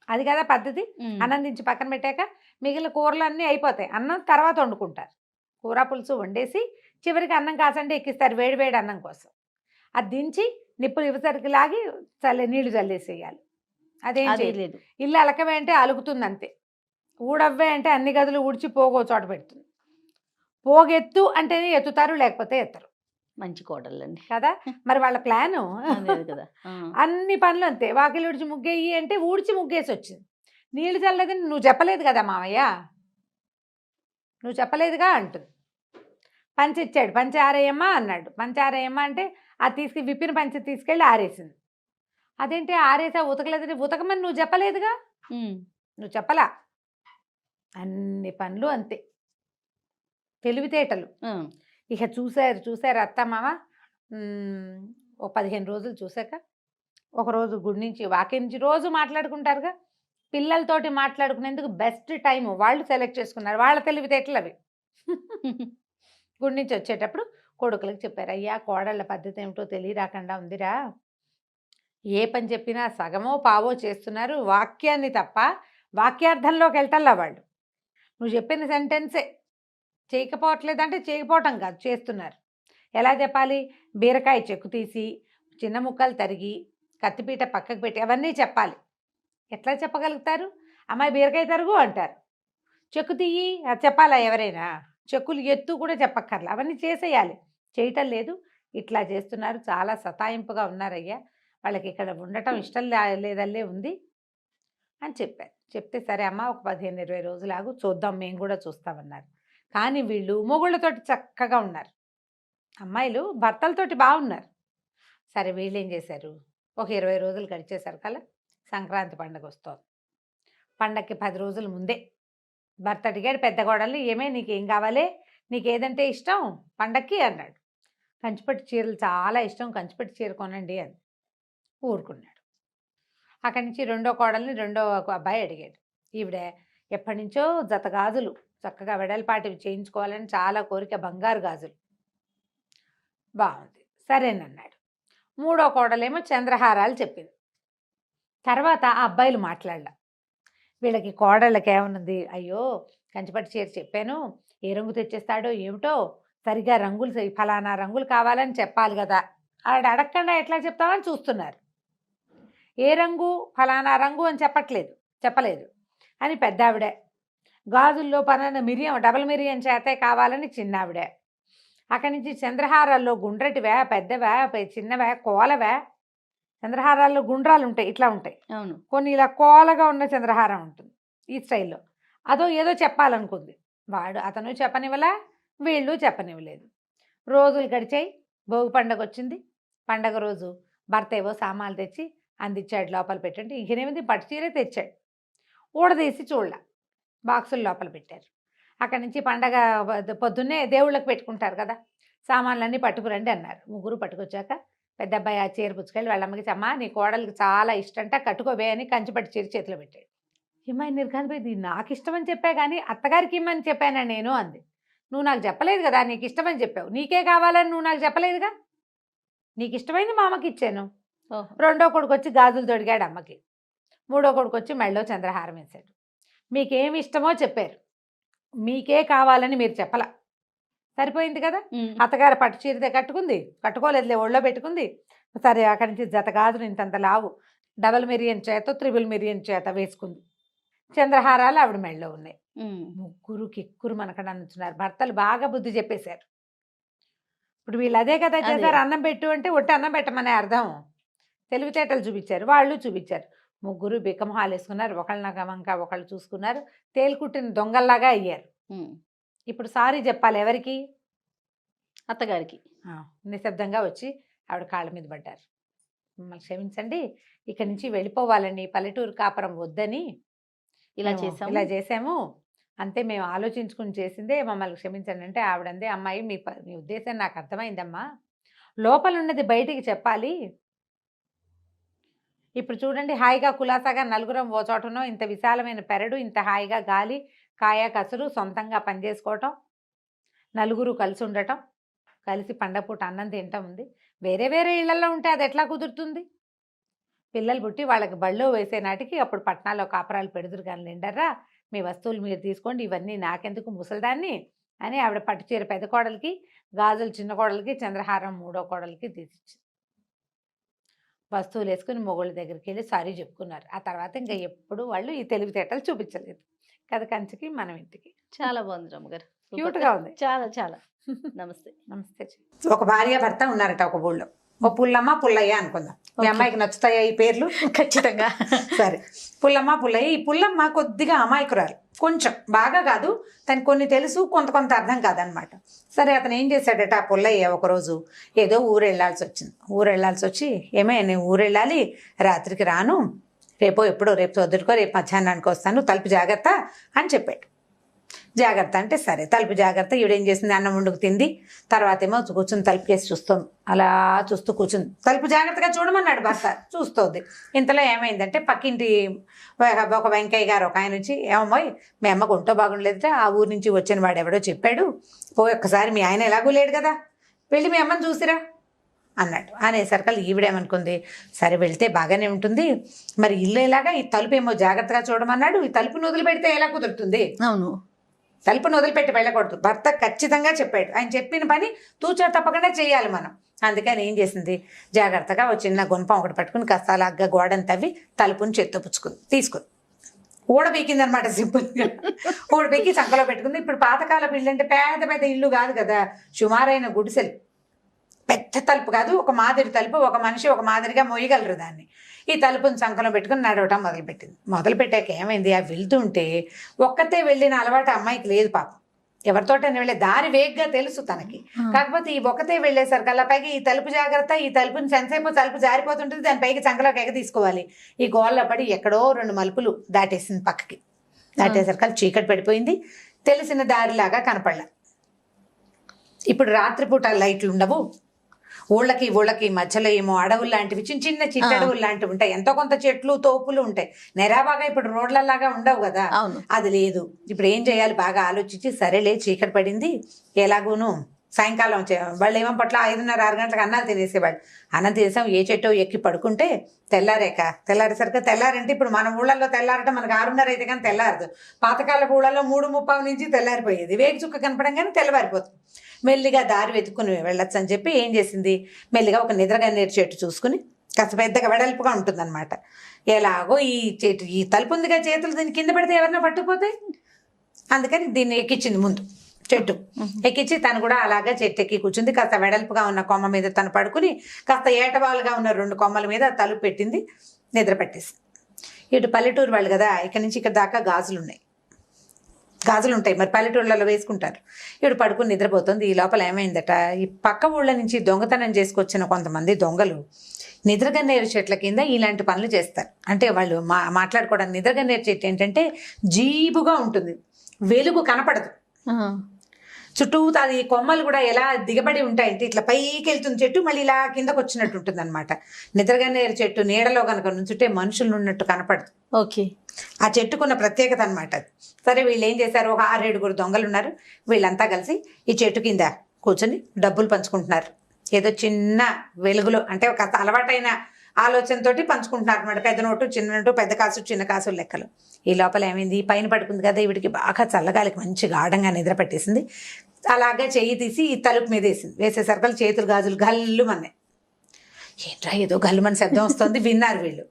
అది కదా పద్ధతి. ఉమ్. అన్నం దించి పక్కన పెట్టాక మిగిలిన కూరలు అన్నీ అయిపోతాయి, అన్నం తర్వాత వండుకుంటారు. కూర పులుసు వండేసి చివరికి అన్నం కాసండి ఎక్కిస్తారు వేడి వేడి అన్నం కోసం. అది దించి నిప్పులు ఇవసరికి లాగి నీళ్లు చల్లేసేయాలి. అదేం అది చేయలేదు. లేదు. ఇల్లు అలకవే అంటే అలుకుతుంది అంతే. ఊడవ్వే అంటే అన్ని గదులు ఊడ్చి పోగో చోట పెడుతుంది. పోగెత్తు అంటేనే ఎత్తుతారు, లేకపోతే ఎత్తరు. మంచి కోడళ్ళండి కదా మరి వాళ్ళ ప్లాను. అదే కదా. ఆ. అన్ని పనులు అంతే. వాకిలి ఊడ్చి ముగ్గేయి అంటే ఊడ్చి ముగ్గేసి వచ్చింది. నీళ్లు చల్లలేదని నువ్వు చెప్పలేదు కదా మామయ్య, నువ్వు చెప్పలేదుగా అంటుంది. పంచి ఇచ్చాడు, పంచి ఆరేయమ్మా అన్నాడు. పంచి ఆరేయమ్మా అంటే అది విప్పిన పంచి తీసుకెళ్ళి ఆరేసింది. అదేంటి ఆరేసా ఉతకలేదని, ఉతకమని నువ్వు చెప్పలేదుగా, ఉమ్. నువ్వు చెప్పలా. అన్ని పనులు అంతే, తెలివితేటలు. ఆ. ఇక చూశారు అత్త మామ. ఓ 15 రోజులు చూశాక ఒకరోజు గుడి నుంచి వాకి నుంచి రోజు మాట్లాడుకుంటారుగా, పిల్లలతోటి మాట్లాడుకునేందుకు బెస్ట్ టైం వాళ్ళు సెలెక్ట్ చేసుకున్నారు. వాళ్ళ తెలివితేటలు అవి. గుడి నుంచి వచ్చేటప్పుడు కొడుకులకు చెప్పారు, అయ్యా కోడళ్ళ పద్ధతి ఏమిటో తెలియరాకుండా ఉందిరా, ఏ పని చెప్పినా సగమో పావో చేస్తున్నారు, వాక్యాన్ని తప్ప వాక్యార్థంలోకి వెళ్తల్లా వాళ్ళు. నువ్వు చెప్పిన సెంటెన్సే చేయకపోవట్లేదంటే చేయకపోవటం కాదు, చేస్తున్నారు. ఎలా చెప్పాలి? బీరకాయ చెక్కు తీసి చిన్న ముక్కలు తరిగి కత్తిపీట పక్కకు పెట్టి అవన్నీ చెప్పాలి. ఎట్లా చెప్పగలుగుతారు? అమ్మాయి బీరకాయ తరుగు అంటారు, చెక్కు తీయి అది చెప్పాలా ఎవరైనా? చెక్కులు ఎత్తు కూడా చెప్పక్కర్లా, అవన్నీ చేసేయాలి. చేయటం లేదు, ఇట్లా చేస్తున్నారు, చాలా సతాయింపుగా ఉన్నారయ్యా, వాళ్ళకి ఇక్కడ ఉండటం ఇష్టం లేదల్లే ఉంది అని చెప్పారు. చెప్తే సరే అమ్మ ఒక 15-20 రోజులు ఆగు చూద్దాం, మేము కూడా చూస్తామన్నారు. కానీ వీళ్ళు మొగుళ్ళతోటి చక్కగా ఉన్నారు, అమ్మాయిలు భర్తలతోటి బాగున్నారు. సరే వీళ్ళు ఏం చేశారు, ఒక 20 రోజులు గడిచేసరికల్లా సంక్రాంతి పండుగ వస్తుంది. పండగకి 10 రోజుల ముందే భర్త అడిగాడు పెద్ద కోడల్ని, ఏమే నీకేం కావాలి, నీకేదంటే ఇష్టం పండక్కి అన్నాడు. కంచిపట్టు చీరలు చాలా ఇష్టం, కంచిపట్టు చీర కొనండి అని ఊరుకున్నాడు. అక్కడి నుంచి రెండో కోడల్ని రెండో అబ్బాయి అడిగాడు. ఈవిడ ఎప్పటి నుంచో జత గాజులు చక్కగా వెడల్పాటివి చేయించుకోవాలని చాలా కోరిక, బంగారు గాజులు. బాగుంది సరేనన్నాడు. మూడో కోడలేమో చంద్రహారాలు చెప్పింది. తర్వాత ఆ అబ్బాయిలు మాట్లాడలా. వీళ్ళకి కోడళ్ళకి ఏమన్నది, అయ్యో కంచిపట్టు చీర చెప్పాను, ఏ రంగు తెచ్చేస్తాడో ఏమిటో, సరిగా రంగులు ఫలానా రంగులు కావాలని చెప్పాలి కదా, ఆవిడ అడగకుండా ఎట్లా చెప్తామని చూస్తున్నారు. ఏ రంగు ఫలానా రంగు అని చెప్పలేదు అని పెద్ద ఆవిడే. గాజుల్లో పలానా మిరియం డబల్ మిరియం చేతే కావాలని చిన్నావిడే. అక్కడి నుంచి చంద్రహారాల్లో గుండ్రటివే పెద్దవే చిన్నవే కోలవే. చంద్రహారాల్లో గుండ్రాలు ఉంటాయి, ఇట్లా ఉంటాయి. అవును. కొన్ని ఇలా కోలగా ఉన్న చంద్రహారం ఉంటుంది ఈ స్టైల్లో. అదో ఏదో చెప్పాలనుకుంది. అతను చెప్పనివ్వలా, వీళ్ళు చెప్పనివ్వలేదు. రోజులు గడిచాయి. భోగి పండగ వచ్చింది. పండగ రోజు భర్త ఏవో సామాన్లు తెచ్చి అందించాడు, లోపల పెట్టండి. ఇంకేనేమిది పట్టు చీరే తెచ్చాడు. ఊడదీసి చూడలా, బాక్సులు లోపల పెట్టారు. అక్కడి నుంచి పండగ పొద్దున్నే దేవుళ్ళకి పెట్టుకుంటారు కదా, సామాన్లన్నీ పట్టుకురండి అన్నారు. ముగ్గురు పట్టుకొచ్చాక పెద్ద అబ్బాయి ఆ చీర పుచ్చుకెళ్ళి వాళ్ళ అమ్మకి అమ్మ నీ కోడలికి చాలా ఇష్టంట కట్టుకోబే అని కంచిపట్టి చీర చేతిలో పెట్టాడు. ఏమైనా నిర్ఘాంతపోయి ఇది నాకు ఇష్టమని చెప్పా కానీ అత్తగారికి ఇమ్మని చెప్పానా నేను అంది. నువ్వు నాకు చెప్పలేదు కదా, నీకు ఇష్టమని చెప్పావు, నీకే కావాలని నువ్వు నాకు చెప్పలేదుగా, నీకు ఇష్టమైంది మా అమ్మకి ఇచ్చాను. రెండో కొడుకు వచ్చి గాజులు తొడిగాడు అమ్మకి, మూడో కొడుకు వచ్చి మెళ్ళో చంద్రహారం వేశాడు. మీకేమి ఇష్టమో చెప్పారు, మీకే కావాలని మీరు చెప్పలా, సరిపోయింది కదా. అత్తగారు పట్టు చీరతే కట్టుకుంది, కట్టుకోలేదులే ఒళ్ళో పెట్టుకుంది. సరే అక్కడి నుంచి జత గాజులు ఇంతంత లావు డబల్ మిరియన్ చేత త్రిబుల్ మిరియన్ చేత వేసుకుంది. చంద్రహారాలు ఆవిడ మెళ్ళలో ఉన్నాయి. ముగ్గురు కిక్కురు మనకడ అనుచున్నారు. భర్తలు బాగా బుద్ధి చెప్పేశారు. ఇప్పుడు వీళ్ళు అదే కదా చేశారు, అన్నం పెట్టు అంటే ఒట్టి అన్నం పెట్టమనే అర్థం. తెలివితేటలు చూపించారు, వాళ్ళు చూపించారు. ముగ్గురు బిక్కం హాల్ వేసుకున్నారు, ఒకళ్ళ వంక ఒకళ్ళు చూసుకున్నారు, తేలికుట్టిన దొంగల్లాగా అయ్యారు. ఇప్పుడు సారీ చెప్పాలి ఎవరికి? అత్తగారికి. నిశ్శబ్దంగా వచ్చి ఆవిడ కాళ్ళ మీద పడ్డారు. మిమ్మల్ని క్షమించండి, ఇక్కడి నుంచి వెళ్ళిపోవాలని, పల్లెటూరు కాపురం వద్దని ఇలా చేసాము అంతే, మేము ఆలోచించుకుని చేసిందే, మమ్మల్ని క్షమించండి అంటే ఆవిడందే, అమ్మాయి మీ ఉద్దేశం నాకు అర్థమైందమ్మా, లోపల ఉన్నది బయటికి చెప్పాలి. ఇప్పుడు చూడండి, హాయిగా కులాసాగా నలుగురం ఓ చోటనో, ఇంత విశాలమైన పెరడు, ఇంత హాయిగా గాలి, కాయ కసురు, సొంతంగా పనిచేసుకోవటం, నలుగురు కలిసి ఉండటం, కలిసి పండగ పూట అన్నం తింటం ఉంది. వేరే వేరే ఇళ్లలో ఉంటే అది ఎట్లా కుదురుతుంది? పిల్లలు పుట్టి వాళ్ళకి బళ్ళో వేసే నాటికి అప్పుడు పట్టణాల్లో కాపురాలు పెడుదురు కానీ నిండర్రా, మీ వస్తువులు మీరు తీసుకోండి, ఇవన్నీ నాకెందుకు ముసలిదాన్ని అని ఆవిడ పట్టు చీర పెద్ద కోడలికి, గాజులు చిన్న కోడలికి, చంద్రహారం మూడో కోడలికి తీసిచ్చింది. వస్తువులు వేసుకుని మొగుళ్ళ దగ్గరికి వెళ్ళి సారీ చెప్పుకున్నారు. ఆ తర్వాత ఇంకా ఎప్పుడు వాళ్ళు ఈ తెలివితేటలు చూపించలేదు. కథ కంచికి మనం ఇంటికి. చాలా బాగుంది రమ్మగారు, క్యూట్గా ఉంది. చాలా చాలా. నమస్తే. నమస్తే. ఒక భార్య భర్త ఉన్నారట ఒక ఊళ్ళో. ఓ పుల్లమ్మ పుల్లయ్య అనుకుందాం. మీ అమ్మాయికి నచ్చుతాయా ఈ పేర్లు? ఖచ్చితంగా. సరే, పుల్లమ్మ పుల్లయ్య. ఈ పుల్లమ్మ కొద్దిగా అమాయకురాలు, కొంచెం, బాగా కాదు, తనకు కొన్ని తెలుసు, కొంత అర్థం కాదనమాట. సరే, అతను ఏం చేశాడట ఆ పుల్లయ్య, ఒకరోజు ఏదో ఊరు వెళ్ళాల్సి వచ్చింది. ఊరు వెళ్ళాల్సి వచ్చి, ఏమే నేను ఊరు వెళ్ళాలి, రాత్రికి రాను, రేపు వద్దుకో, రేపు మధ్యాహ్నానికి వస్తాను, తలుపు జాగ్రత్త అని చెప్పాడు. జాగ్రత్త అంటే సరే, తలుపు జాగ్రత్త. ఈవిడేం చేసింది, అన్నం వండుకు తింది, తర్వాత ఏమో కూర్చుని తలుపు కేసి చూస్తుంది. అలా చూస్తూ కూర్చుంది. తలుపు జాగ్రత్తగా చూడమన్నాడు భర్త, చూస్తుంది. ఇంతలో ఏమైందంటే పక్కింటి ఒక వెంకయ్య గారు ఒక ఆయన నుంచి, ఏమమ్మోయ్ మీ అమ్మకు ఒంటో బాగుండలేదుట, ఆ ఊరు నుంచి వచ్చిన వాడు ఎవడో చెప్పాడు, ఒక్కసారి మీ ఆయన ఎలాగూ లేడు కదా, వెళ్ళి మీ అమ్మని చూసిరా అన్నాడు. అనేసరికి ఈవిడేమనుకుంది, సరే వెళ్తే బాగానే ఉంటుంది, మరి ఇల్లు ఎలాగా, ఈ తలుపు ఏమో జాగ్రత్తగా చూడమన్నాడు, ఈ తలుపును వదిలిపెడితే ఎలా కుదురుతుంది? అవును, తలుపును వదిలిపెట్టి వెళ్ళకూడదు. భర్త ఖచ్చితంగా చెప్పాడు, ఆయన చెప్పిన పని తూచా తప్పకుండా చేయాలి మనం. అందుకని ఏం చేసింది, జాగ్రత్తగా ఒక చిన్న గుణపం ఒకటి పట్టుకుని కాస్త అలాగా గోడను తవ్వి తలుపుని చేత్తో తీసుకుంది. ఊడబీకింది అనమాట, సింపుల్గా ఊడబీకి చంకలో పెట్టుకుంది. ఇప్పుడు పాతకాలపు ఇల్లు అంటే పెద్ద ఇల్లు కాదు కదా, సుమారైన గుడిసెలు, పెద్ద తలుపు కాదు, ఒక మాదిరి తలుపు, ఒక మనిషి ఒక మాదిరిగా మోయగలరు దాన్ని. ఈ తలుపుని సంకలం పెట్టుకుని నడవటం మొదలుపెట్టింది. మొదలుపెట్టాక ఏమైంది, ఆ వెళ్తుంటే ఒక్కతే వెళ్ళిన అలవాటు అమ్మాయికి లేదు పాపం, ఎవరితోటైనా వెళ్ళే దారి వేగ్గా తెలుసు తనకి. కాకపోతే ఈ ఒక్కతే వెళ్ళేసరికి అలా పైకి ఈ తలుపు జాగ్రత్త, ఈ తలుపుని సెన్సేపు తలుపు జారిపోతుంటుంది, దాని పైకి చంకలోకి ఎగ తీసుకోవాలి. ఈ గోళ్ళ పడి ఎక్కడో 2 మలుపులు దాటేసింది పక్కకి. దాటేసరికి చీకటి పడిపోయింది, తెలిసిన దారిలాగా కనపడలే. ఇప్పుడు రాత్రిపూట లైట్లు ఉండవు, ఊళ్ళకి మధ్యలో ఏమో అడవులు లాంటివి, చిన్న చిట్టడవులు లాంటివి ఉంటాయి, ఎంతో కొంత చెట్లు తోపులు ఉంటాయి, నెరాబాగా ఇప్పుడు రోడ్లలాగా ఉండవు కదా, అది లేదు. ఇప్పుడు ఏం చేయాలి బాగా ఆలోచించి, సరేలే చీకటి పడింది, ఎలాగూను సాయంకాలం వాళ్ళు ఏమో పట్ల 5:30-6 గంటలకు అన్నాలు తినేసేవాళ్ళు. అన్నం తినేసాం, ఏ చెట్టో ఎక్కి పడుకుంటే తెల్లారేసరికి, తెల్లారంటే ఇప్పుడు మన ఊళ్ళల్లో తెల్లారటం మనకు 6:30 అయితే కానీ తెల్లారదు. పాతకాలపు ఊళ్ళల్లో 3:30 నుంచి తెల్లారిపోయేది, వేగి చుక్క కనపడంగానే తెల్లవారిపోతుంది. మెల్లిగా దారి వెతుక్కుని వెళ్ళొచ్చు అని చెప్పి ఏం చేసింది, మెల్లిగా ఒక నిద్రగన్నేరు చెట్టు చూసుకుని, కాస్త పెద్దగా వెడల్పుగా ఉంటుంది అనమాట, ఎలాగో ఈ తలుపు ఉందిగా, చేతులు దీన్ని కింద పెడితే ఎవరైనా పట్టుకుపోతాయి, అందుకని దీన్ని ఎక్కించింది ముందు చెట్టు. ఎక్కించి తను కూడా అలాగా చెట్టు ఎక్కి కూర్చుంది. కాస్త వెడల్పుగా ఉన్న కొమ్మ మీద తను పడుకుని, కాస్త ఏటవాలుగా ఉన్న 2 కొమ్మల మీద తలుపు పెట్టింది, నిద్ర పెట్టేసి. ఇటు పల్లెటూరు వాళ్ళు కదా, ఇక్కడ నుంచి ఇక్కడ దాకా గాజులు ఉంటాయి, మరి పల్లెటూళ్ళలో వేసుకుంటారు. ఇప్పుడు పడుకుని నిద్రపోతుంది. ఈ లోపల ఏమైందట, ఈ పక్క ఊళ్ళ నుంచి దొంగతనం చేసుకొచ్చిన కొంతమంది దొంగలు నిద్రగన్నేరు చెట్ల కింద ఇలాంటి పనులు చేస్తారు. అంటే వాళ్ళు మాట్లాడుకోవడానికి, నిద్రగన్నేరు చెట్టు ఏంటంటే జీబుగా ఉంటుంది, వెలుగు కనపడదు, చుట్టూ అది కొమ్మలు కూడా ఎలా దిగబడి ఉంటాయంటే ఇట్లా పైకి వెళ్తుంది చెట్టు, మళ్ళీ ఇలా కిందకు వచ్చినట్టు ఉంటుంది అనమాట. నిద్రగన్నేరు చెట్టు నీడలో కనుక నుంచుంటే మనుషులు ఉన్నట్టు కనపడదు. ఓకే. ఆ చెట్టుకున్న ప్రత్యేకత అనమాట అది. సరే వీళ్ళు ఏం చేశారు, ఒక 6-7 దొంగలు ఉన్నారు. వీళ్ళంతా కలిసి ఈ చెట్టు కింద కూర్చొని డబ్బులు పంచుకుంటున్నారు. ఏదో చిన్న వెలుగులో, అంటే ఒక అలవాటైన ఆలోచనతోటి పంచుకుంటున్నారు అనమాట. పెద్ద నోటు, చిన్న నోటు, పెద్ద కాసు, చిన్న కాసు లెక్కలు. ఈ లోపల ఏమైంది, పైన పడుకుంది కదా, వీడికి బాగా చల్లగాలికి మంచి గాఢంగా నిద్ర పట్టేసింది. అలాగే చెయ్యి తీసి ఈ తలుపు మీద వేసింది. వేసేసరికి చేతులు గాజులు గల్లు మన్నాయి. ఏంట్రా ఏదో గల్లుమని శబ్దం వస్తుంది, విన్నారు వీళ్ళు.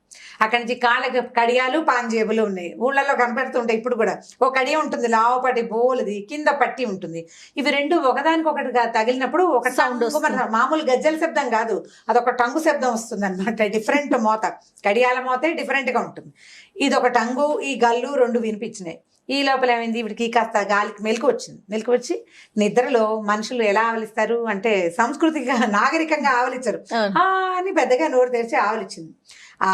అక్కడి నుంచి కాళ్ళకి కడియాలు పాంజేబులు ఉన్నాయి. ఊళ్ళల్లో కనపడుతుంటాయి ఇప్పుడు కూడా. ఒక కడియ ఉంటుంది లావపాటి బోలుది, కింద పట్టి ఉంటుంది. ఇవి రెండు ఒకదానికొకటిగా తగిలినప్పుడు ఒక సౌండ్ మామూలు గజ్జల శబ్దం కాదు, అదొక టంగు శబ్దం వస్తుంది అనమాట. డిఫరెంట్ మోత, కడియాల మోతే డిఫరెంట్గా ఉంటుంది. ఇది ఒక టంగు, ఈ గల్లు రెండు వినిపించినాయి. ఈ లోపల ఏమైంది, వీడికి కాస్త గాలికి మెలకు వచ్చింది. మెలకు వచ్చి నిద్రలో మనుషులు ఎలా ఆవలిస్తారు అంటే సంస్కృతిగా నాగరికంగా ఆవలించరు, అని పెద్దగా నోరు తెరిచి ఆవలిచ్చింది.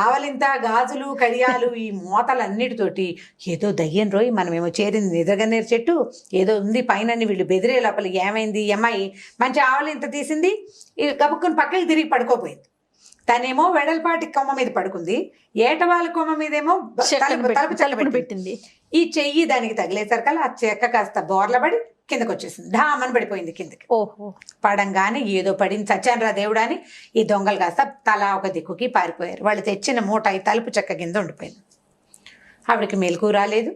ఆవలింత, గాజులు, కడియాలు, ఈ మోతలన్నిటితోటి ఏదో దయ్యం రోయి, మనమేమో చేరింది నిద్రగన్నేరు చెట్టు, ఏదో ఉంది పైన వీళ్ళు బెదిరే లోపల ఏమైంది, ఈ అమ్మాయి మంచి ఆవలింత తీసింది, గబుక్కుని పక్కకి తిరిగి పడుకోపోయింది. తనేమో వెడల్పాటి కొమ్మ మీద పడుకుంది, ఏటవాళ్ళ కొమ్మ మీదేమో తలుపు చల్లబెట్టి పెట్టింది. ఈ చెయ్యి దానికి తగిలేసరికల్లా ఆ చెక్క కాస్త బోర్లబడి కిందకు వచ్చేసింది. ఢామని పడిపోయింది కిందకి. ఓహో. పడంగానే ఏదో పడింది, చచ్చాను రా దేవుడా అని ఈ దొంగలు కాస్త తలా ఒక దిక్కుకి పారిపోయారు. వాళ్ళు తెచ్చిన మూట ఈ తలుపు చెక్క కింద ఉండిపోయింది. ఆవిడకి మెలకు రాలేదు,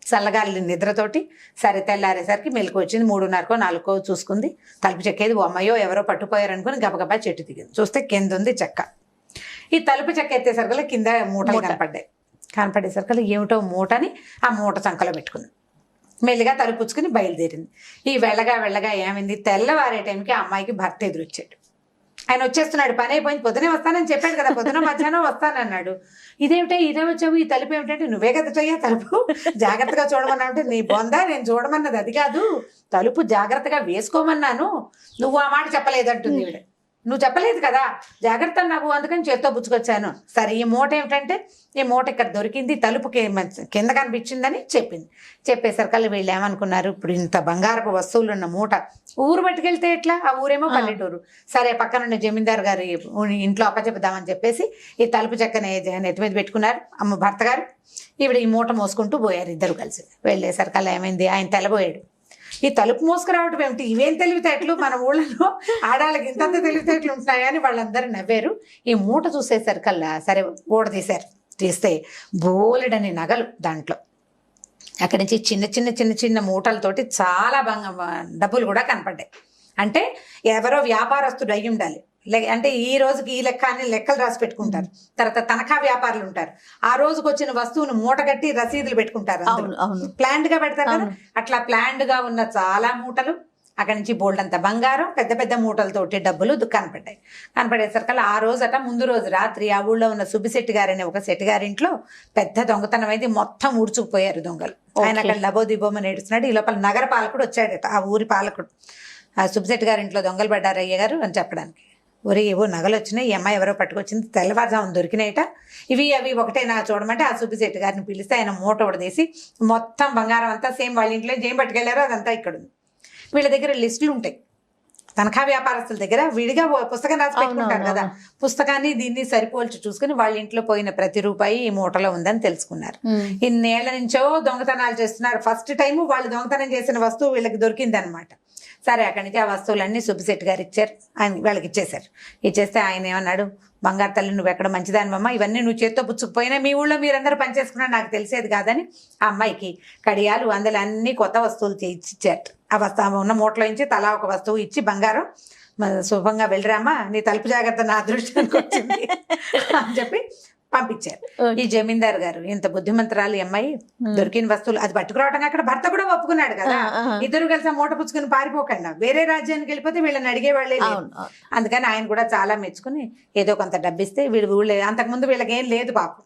చల్లగాలి నిద్రతోటి. సరే తెల్లారేసరికి మెలకు వచ్చింది. 3:30-4 చూసుకుంది. తలుపు చెక్కేది, ఓ అమ్మాయో ఎవరో పట్టుపోయారనుకుని గబగబా చెట్టు దిగింది. చూస్తే కింద ఉంది చెక్క. ఈ తలుపు చెక్క ఎత్తేసరికల్లా కింద మూటలు కనపడ్డాయి. కనపడేసరికల్లా ఏమిటో మూటని ఆ మూట చంకలో పెట్టుకుంది. మెల్లిగా తలుపుచ్చుకుని బయలుదేరింది. ఈ వెళ్ళగా ఏమైంది, తెల్లవారే టైంకి ఆ అమ్మాయికి భర్త ఎదురొచ్చాడు. ఆయన వచ్చేస్తున్నాడు, పని అయిపోయింది, పొద్దునే వస్తానని చెప్పాడు కదా, పొద్దున మధ్యాహ్నం వస్తానన్నాడు. ఇదేమిటో ఇదే వచ్చావు, ఈ తలుపు ఏమిటంటే, నువ్వే కదటయ్యా తలుపు జాగ్రత్తగా చూడమన్నా అంటే, నీ బొందా నేను చూడమన్నది అది కాదు, తలుపు జాగ్రత్తగా వేసుకోమన్నాను, నువ్వు ఆ మాట చెప్పలేదంటుంది ఈవిడ. నువ్వు చెప్పలేదు కదా, జాగ్రత్త నాకు, అందుకని చేత్తో పుచ్చుకొచ్చాను. సరే ఈ మూట ఏమిటంటే, ఈ మూట ఇక్కడ దొరికింది, తలుపుకి కింద కనిపించిందని చెప్పింది. చెప్పేసరికల్లా వీళ్ళు ఏమనుకున్నారు, ఇప్పుడు ఇంత బంగారపు వస్తువులు ఉన్న మూట ఊరు పట్టుకెళ్తే ఎట్లా, ఆ ఊరేమో పల్లెటూరు. సరే పక్కనున్న జమీందారు గారి ఇంట్లో అప్పచెప్దామని చెప్పేసి ఈ తలుపు చెక్కని నెత్తి మీద పెట్టుకున్నారు భర్త గారు. ఈవిడ ఈ మూట మోసుకుంటూ పోయారు ఇద్దరు కలిసి. వెళ్ళేసరికల్లా ఏమైంది, ఆయన తెల్లబోయాడు. ఈ తలుపు మోసుకురావటం ఏమిటి, ఇవేం తెలివితేటలు, మన ఊళ్ళలో ఆడాళ్ళకి ఇంతంత తెలివితేటలు ఉంటున్నాయని వాళ్ళందరూ నవ్వారు. ఈ మూట చూసేసరికల్లా సరే ఊడ తీశారు. తీస్తే బోలెడని నగలు దాంట్లో. అక్కడి నుంచి చిన్న మూటలతోటి చాలా డబ్బులు కూడా కనపడ్డాయి. అంటే ఎవరో వ్యాపారస్తుడు అయి ఉండాలి. అంటే ఈ రోజుకి ఈ లెక్క అని లెక్కలు రాసి పెట్టుకుంటారు. తర్వాత తనఖా వ్యాపారులు ఉంటారు. ఆ రోజుకి వచ్చిన వస్తువును మూటగట్టి రసీదులు పెట్టుకుంటారు. ప్లాండ్ గా పెడతారు కదా, అట్లా ప్లాండ్ గా ఉన్న చాలా మూటలు. అక్కడి నుంచి బోల్డంత బంగారం, పెద్ద మూటలతోటి డబ్బులు కనపడ్డాయి. కనపడేసరికల్లా ఆ రోజట ముందు రోజు రాత్రి ఆ ఊళ్ళో ఉన్న సుబ్బిశెట్టి గారని ఒక శెట్టి గారింట్లో పెద్ద దొంగతనం అయితే మొత్తం ఊడ్చుకుపోయారు దొంగలు. ఆయన అక్కడ లబోదిబోమని ఏడుస్తున్నాడు. ఈ లోపల నగర పాలకుడు వచ్చాడట, ఆ ఊరి పాలకుడు. ఆ సుబ్బిశెట్టి గారింట్లో దొంగలు పడ్డారు అయ్య గారు అని చెప్పడానికి. ఒరే ఏవో నగలు వచ్చినాయి, ఈ అమ్మాయి ఎవరో పట్టుకొచ్చింది, తెల్లవారుజామున దొరికినాయట, ఇవి అవి ఒకటేనా చూడమంటే ఆ సుబ్బిశెట్టి గారిని పిలిస్తే ఆయన మూట ఉడదీసి మొత్తం బంగారం అంతా సేమ్ వాళ్ళ ఇంట్లో ఏం పట్టుకెళ్లారో అదంతా ఇక్కడ ఉంది. వీళ్ళ దగ్గర లిస్టులు ఉంటాయి, తనఖా వ్యాపారస్తుల దగ్గర విడిగా పుస్తకం రాసి పెట్టుకుంటారు కదా, పుస్తకాన్ని దీన్ని సరిపోల్చి చూసుకుని వాళ్ళ ఇంట్లో పోయిన ప్రతి రూపాయి ఈ మూటలో ఉందని తెలుసుకున్నారు. ఇన్నేళ్ల నుంచో దొంగతనాలు చేస్తున్నారు. ఫస్ట్ టైం వాళ్ళు దొంగతనం చేసిన వస్తువు వీళ్ళకి దొరికింది అనమాట. సరే అక్కడి నుంచి ఆ వస్తువులన్నీ సుబ్బిశెట్టి గారు ఇచ్చారు, ఆయన వాళ్ళకి ఇచ్చేశారు. ఇచ్చేస్తే ఆయన ఏమన్నాడు, బంగారు తల్లి నువ్వు ఎక్కడ మంచిదానివమ్మ, ఇవన్నీ నువ్వు చేత్తో పుచ్చుకుపోయినా మీ ఊళ్ళో మీరందరూ పనిచేసుకున్నా నాకు తెలిసేది కాదని ఆ అమ్మాయికి కడియాలు అందులో అన్ని కొత్త వస్తువులు ఇచ్చారు. ఆ వస్తువు ఉన్న మూటలో నుంచి తలా ఒక వస్తువు ఇచ్చి బంగారం శుభంగా వెళ్ళిరామా, నీ తలుపు జాగ్రత్త నా అదృష్టానికి వచ్చింది అని చెప్పి పంపించారు. ఈ జమీందారు గారు ఇంత బుద్ధిమంతరాలు అమ్మాయి, దొరికిన వస్తువులు అది పట్టుకురావటం అక్కడ భర్త కూడా ఒప్పుకున్నాడు కదా, ఇద్దరు కలిసి మూట పుచ్చుకుని పారిపోకుండా వేరే రాజ్యానికి వెళ్ళిపోతే వీళ్ళని అడిగేవాళ్ళే లేదు. అందుకని ఆయన కూడా చాలా మెచ్చుకుని ఏదో కొంత డబ్బిస్తే వీడు ఊళ్ళో అంతకుముందు వీళ్ళకి ఏం లేదు పాపం,